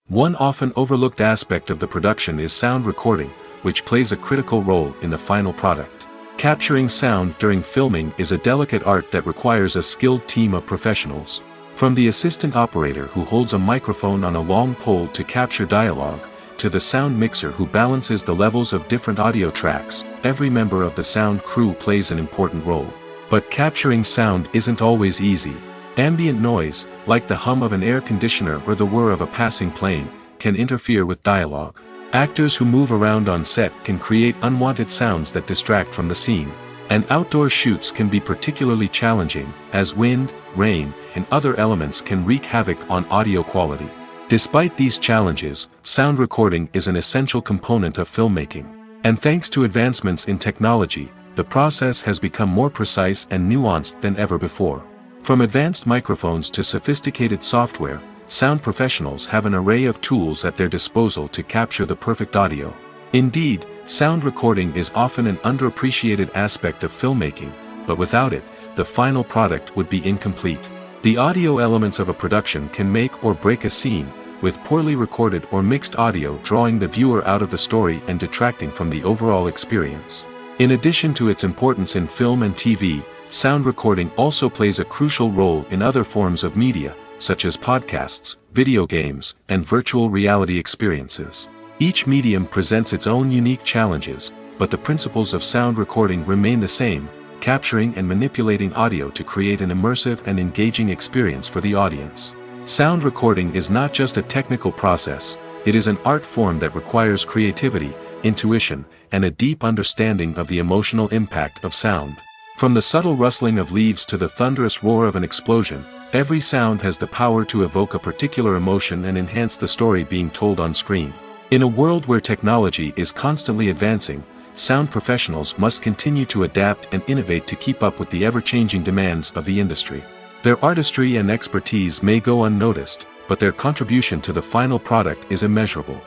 Speaker 1: One often overlooked aspect of the production is sound recording, which plays a critical role in the final product. Capturing sound during filming is a delicate art that requires a skilled team of professionals. From the assistant operator who holds a microphone on a long pole to capture dialogue, to the sound mixer who balances the levels of different audio tracks, every member of the sound crew plays an important role. But capturing sound isn't always easy. Ambient noise, like the hum of an air conditioner or the whir of a passing plane, can interfere with dialogue. Actors who move around on set can create unwanted sounds that distract from the scene. And outdoor shoots can be particularly challenging, as wind, rain, and other elements can wreak havoc on audio quality. Despite these challenges, sound recording is an essential component of filmmaking. And thanks to advancements in technology, the process has become more precise and nuanced than ever before. From advanced microphones to sophisticated software, sound professionals have an array of tools at their disposal to capture the perfect audio. Indeed, sound recording is often an underappreciated aspect of filmmaking, but without it, the final product would be incomplete. The audio elements of a production can make or break a scene, with poorly recorded or mixed audio drawing the viewer out of the story and detracting from the overall experience. In addition to its importance in film and TV, sound recording also plays a crucial role in other forms of media, such as podcasts, video games, and virtual reality experiences. Each medium presents its own unique challenges, but the principles of sound recording remain the same, capturing and manipulating audio to create an immersive and engaging experience for the audience. Sound recording is not just a technical process, it is an art form that requires creativity, intuition, and a deep understanding of the emotional impact of sound. From the subtle rustling of leaves to the thunderous roar of an explosion, every sound has the power to evoke a particular emotion and enhance the story being told on screen. In a world where technology is constantly advancing, sound professionals must continue to adapt and innovate to keep up with the ever-changing demands of the industry. Their artistry and expertise may go unnoticed, but their contribution to the final product is immeasurable.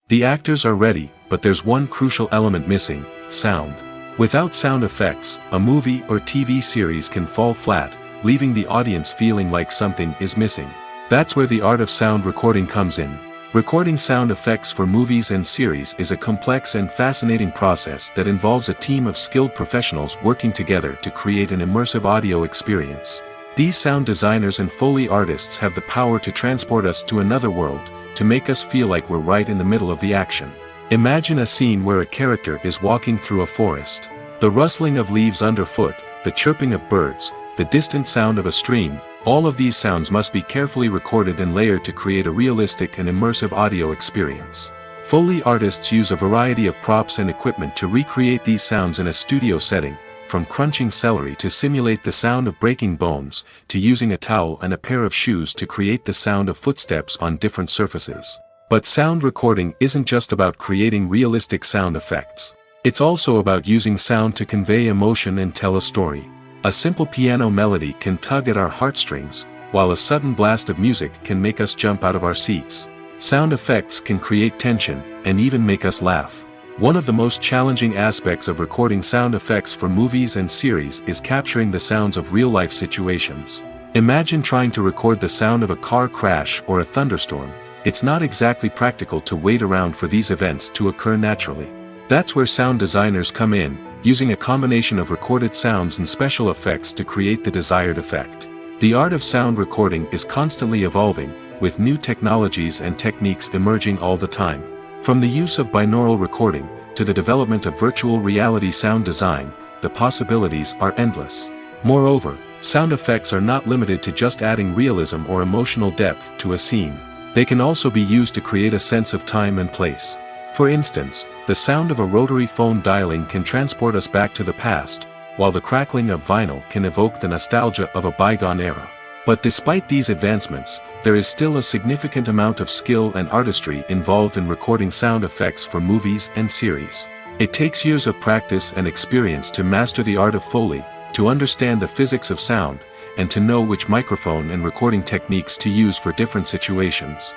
Speaker 1: The actors are ready, but there's one crucial element missing: sound. Without sound effects, a movie or TV series can fall flat, leaving the audience feeling like something is missing. That's where the art of sound recording comes in. Recording sound effects for movies and series is a complex and fascinating process that involves a team of skilled professionals working together to create an immersive audio experience. These sound designers and Foley artists have the power to transport us to another world, to make us feel like we're right in the middle of the action. Imagine a scene where a character is walking through a forest. The rustling of leaves underfoot, the chirping of birds, the distant sound of a stream, all of these sounds must be carefully recorded and layered to create a realistic and immersive audio experience. Foley artists use a variety of props and equipment to recreate these sounds in a studio setting, from crunching celery to simulate the sound of breaking bones, to using a towel and a pair of shoes to create the sound of footsteps on different surfaces. But sound recording isn't just about creating realistic sound effects. It's also about using sound to convey emotion and tell a story. A simple piano melody can tug at our heartstrings, while a sudden blast of music can make us jump out of our seats. Sound effects can create tension, and even make us laugh. One of the most challenging aspects of recording sound effects for movies and series is capturing the sounds of real-life situations. Imagine trying to record the sound of a car crash or a thunderstorm. It's not exactly practical to wait around for these events to occur naturally. That's where sound designers come in, using a combination of recorded sounds and special effects to create the desired effect. The art of sound recording is constantly evolving, with new technologies and techniques emerging all the time. From the use of binaural recording, to the development of virtual reality sound design, the possibilities are endless. Moreover, sound effects are not limited to just adding realism or emotional depth to a scene. They can also be used to create a sense of time and place. For instance, the sound of a rotary phone dialing can transport us back to the past, while the crackling of vinyl can evoke the nostalgia of a bygone era. But despite these advancements, there is still a significant amount of skill and artistry involved in recording sound effects for movies and series. It takes years of practice and experience to master the art of Foley, to understand the physics of sound, and to know which microphone and recording techniques to use for different situations.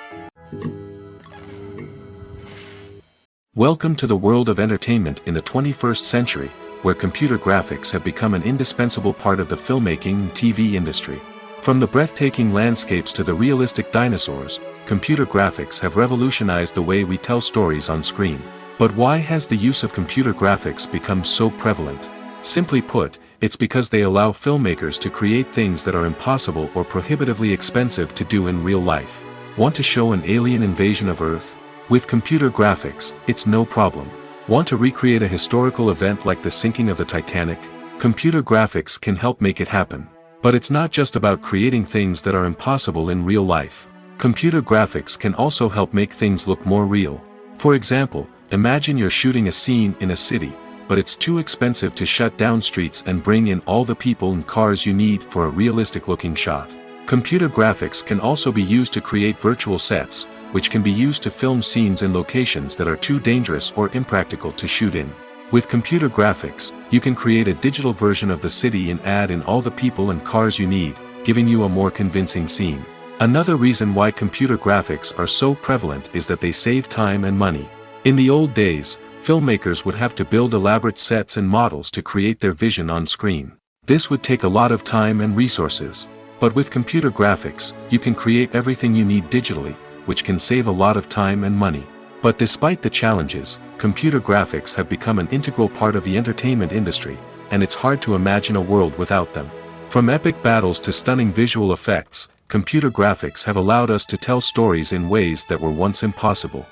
Speaker 1: Welcome to the world of entertainment in the 21st century, where computer graphics have become an indispensable part of the filmmaking and TV industry. From the breathtaking landscapes to the realistic dinosaurs, computer graphics have revolutionized the way we tell stories on screen. But why has the use of computer graphics become so prevalent? Simply put, it's because they allow filmmakers to create things that are impossible or prohibitively expensive to do in real life. Want to show an alien invasion of Earth? With computer graphics, it's no problem. Want to recreate a historical event like the sinking of the Titanic? Computer graphics can help make it happen. But it's not just about creating things that are impossible in real life. Computer graphics can also help make things look more real. For example, imagine you're shooting a scene in a city, but it's too expensive to shut down streets and bring in all the people and cars you need for a realistic-looking shot. Computer graphics can also be used to create virtual sets, which can be used to film scenes in locations that are too dangerous or impractical to shoot in. With computer graphics, you can create a digital version of the city and add in all the people and cars you need, giving you a more convincing scene. Another reason why computer graphics are so prevalent is that they save time and money. In the old days, filmmakers would have to build elaborate sets and models to create their vision on screen. This would take a lot of time and resources. But with computer graphics, you can create everything you need digitally, which can save a lot of time and money. But despite the challenges, computer graphics have become an integral part of the entertainment industry, and it's hard to imagine a world without them. From epic battles to stunning visual effects, computer graphics have allowed us to tell stories in ways that were once impossible.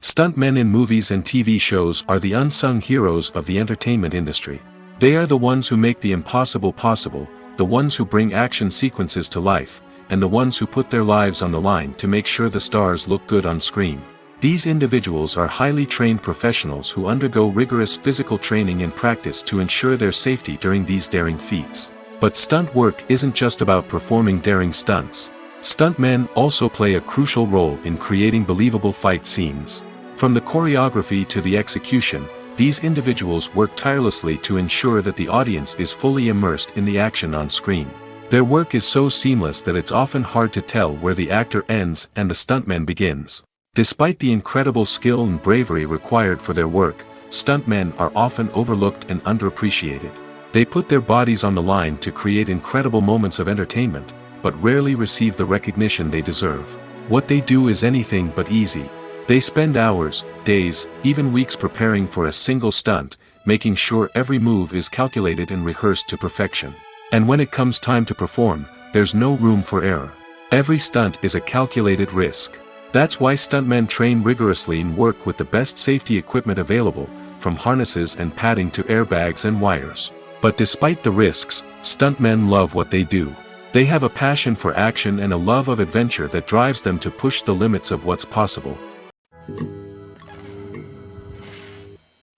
Speaker 1: Stuntmen in movies and TV shows are the unsung heroes of the entertainment industry. They are the ones who make the impossible possible, the ones who bring action sequences to life, and the ones who put their lives on the line to make sure the stars look good on screen. These individuals are highly trained professionals who undergo rigorous physical training and practice to ensure their safety during these daring feats. But stunt work isn't just about performing daring stunts. Stuntmen also play a crucial role in creating believable fight scenes. From the choreography to the execution, these individuals work tirelessly to ensure that the audience is fully immersed in the action on screen. Their work is so seamless that it's often hard to tell where the actor ends and the stuntman begins. Despite the incredible skill and bravery required for their work, stuntmen are often overlooked and underappreciated. They put their bodies on the line to create incredible moments of entertainment, but rarely receive the recognition they deserve. What they do is anything but easy. They spend hours, days, even weeks preparing for a single stunt, making sure every move is calculated and rehearsed to perfection. And when it comes time to perform, there's no room for error. Every stunt is a calculated risk. That's why stuntmen train rigorously and work with the best safety equipment available, from harnesses and padding to airbags and wires. But despite the risks, stuntmen love what they do. They have a passion for action and a love of adventure that drives them to push the limits of what's possible.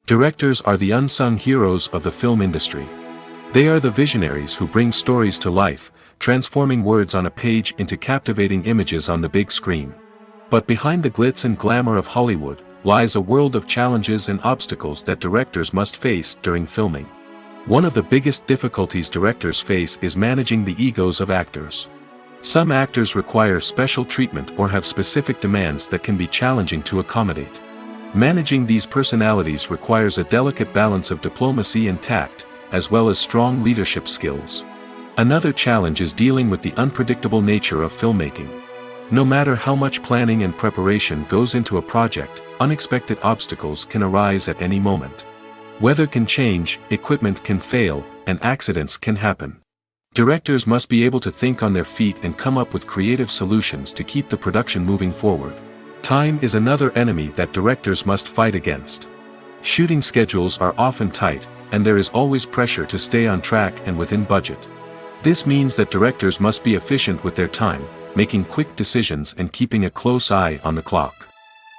Speaker 1: Directors are the unsung heroes of the film industry. They are the visionaries who bring stories to life, transforming words on a page into captivating images on the big screen. But behind the glitz and glamour of Hollywood, lies a world of challenges and obstacles that directors must face during filming. One of the biggest difficulties directors face is managing the egos of actors. Some actors require special treatment or have specific demands that can be challenging to accommodate. Managing these personalities requires a delicate balance of diplomacy and tact, as well as strong leadership skills. Another challenge is dealing with the unpredictable nature of filmmaking. No matter how much planning and preparation goes into a project, unexpected obstacles can arise at any moment. Weather can change, equipment can fail, and accidents can happen. Directors must be able to think on their feet and come up with creative solutions to keep the production moving forward. Time is another enemy that directors must fight against. Shooting schedules are often tight, and there is always pressure to stay on track and within budget. This means that directors must be efficient with their time, making quick decisions and keeping a close eye on the clock.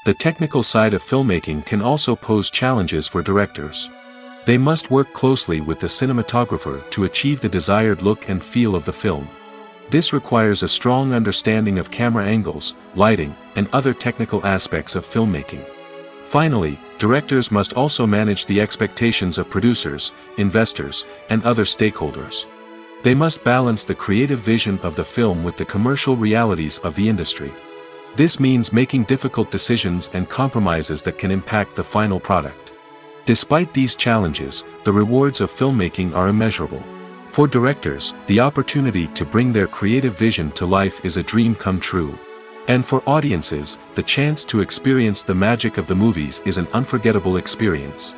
Speaker 1: The technical side of filmmaking can also pose challenges for directors. They must work closely with the cinematographer to achieve the desired look and feel of the film. This requires a strong understanding of camera angles, lighting, and other technical aspects of filmmaking. Finally, directors must also manage the expectations of producers, investors, and other stakeholders. They must balance the creative vision of the film with the commercial realities of the industry. This means making difficult decisions and compromises that can impact the final product. Despite these challenges, the rewards of filmmaking are immeasurable. For directors, the opportunity to bring their creative vision to life is a dream come true. And for audiences, the chance to experience the magic of the movies is an unforgettable experience.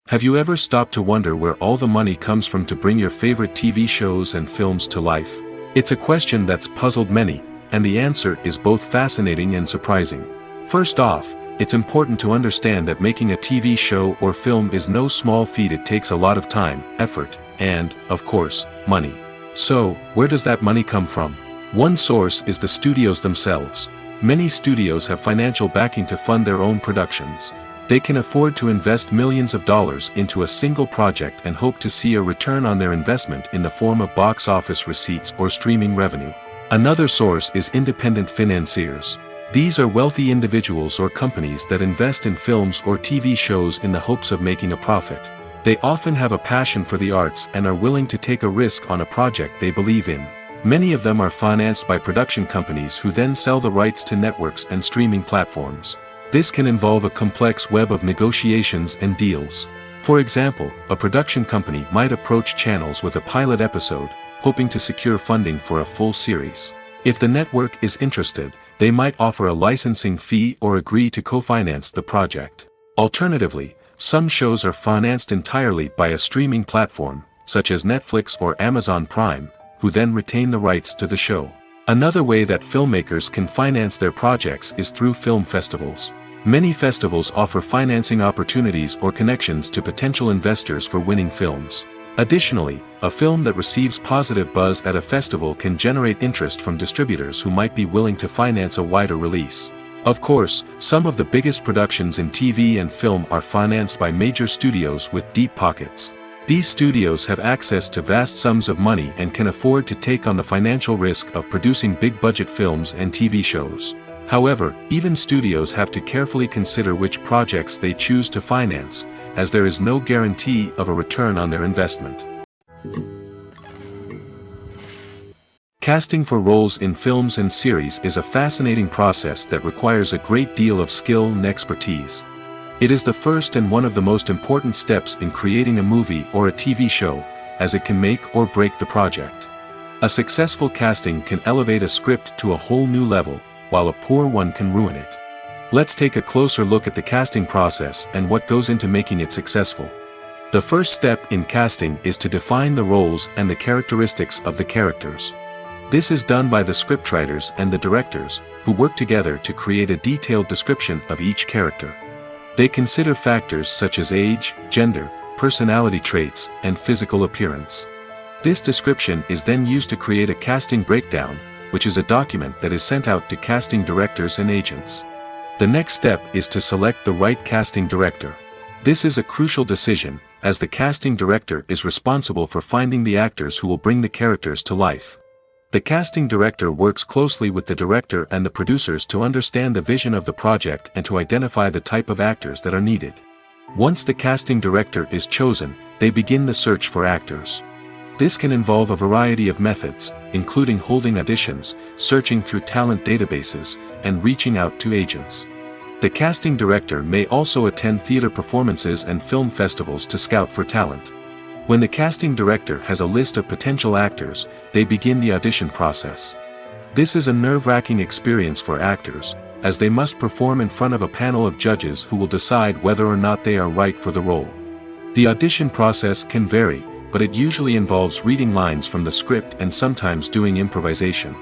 Speaker 1: Have you ever stopped to wonder where all the money comes from to bring your favorite TV shows and films to life? It's a question that's puzzled many, and the answer is both fascinating and surprising. First off, it's important to understand that making a TV show or film is no small feat. It takes a lot of time, effort, and, of course, money. So, where does that money come from? One source is the studios themselves. Many studios have financial backing to fund their own productions. They can afford to invest millions of dollars into a single project and hope to see a return on their investment in the form of box office receipts or streaming revenue. Another source is independent financiers. These are wealthy individuals or companies that invest in films or TV shows in the hopes of making a profit. They often have a passion for the arts and are willing to take a risk on a project they believe in. Many of them are financed by production companies who then sell the rights to networks and streaming platforms. This can involve a complex web of negotiations and deals. For example, a production company might approach channels with a pilot episode, hoping to secure funding for a full series. If the network is interested, they might offer a licensing fee or agree to co-finance the project. Alternatively, some shows are financed entirely by a streaming platform, such as Netflix or Amazon Prime, who then retain the rights to the show. Another way that filmmakers can finance their projects is through film festivals. Many festivals offer financing opportunities or connections to potential investors for winning films. Additionally, a film that receives positive buzz at a festival can generate interest from distributors who might be willing to finance a wider release. Of course, some of the biggest productions in TV and film are financed by major studios with deep pockets. These studios have access to vast sums of money and can afford to take on the financial risk of producing big-budget films and TV shows. However, even studios have to carefully consider which projects they choose to finance, as there is no guarantee of a return on their investment. Casting for roles in films and series is a fascinating process that requires a great deal of skill and expertise. It is the first and one of the most important steps in creating a movie or a TV show, as it can make or break the project. A successful casting can elevate a script to a whole new level, while a poor one can ruin it. Let's take a closer look at the casting process and what goes into making it successful. The first step in casting is to define the roles and the characteristics of the characters. This is done by the scriptwriters and the directors, who work together to create a detailed description of each character. They consider factors such as age, gender, personality traits, and physical appearance. This description is then used to create a casting breakdown, which is a document that is sent out to casting directors and agents. The next step is to select the right casting director. This is a crucial decision, as the casting director is responsible for finding the actors who will bring the characters to life. The casting director works closely with the director and the producers to understand the vision of the project and to identify the type of actors that are needed. Once the casting director is chosen, they begin the search for actors. This can involve a variety of methods, including holding auditions, searching through talent databases, and reaching out to agents. The casting director may also attend theater performances and film festivals to scout for talent. When the casting director has a list of potential actors, they begin the audition process. This is a nerve-wracking experience for actors, as they must perform in front of a panel of judges who will decide whether or not they are right for the role. The audition process can vary, but it usually involves reading lines from the script and sometimes doing improvisation.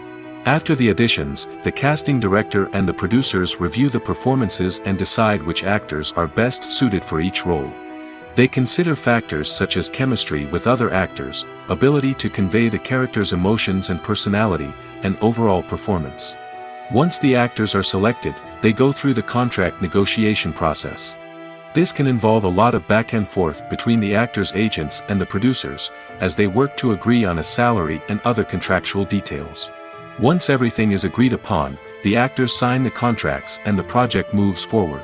Speaker 1: After the auditions, the casting director and the producers review the performances and decide which actors are best suited for each role. They consider factors such as chemistry with other actors, ability to convey the character's emotions and personality, and overall performance. Once the actors are selected, they go through the contract negotiation process. This can involve a lot of back and forth between the actors' agents and the producers, as they work to agree on a salary and other contractual details. Once everything is agreed upon, the actors sign the contracts and the project moves forward.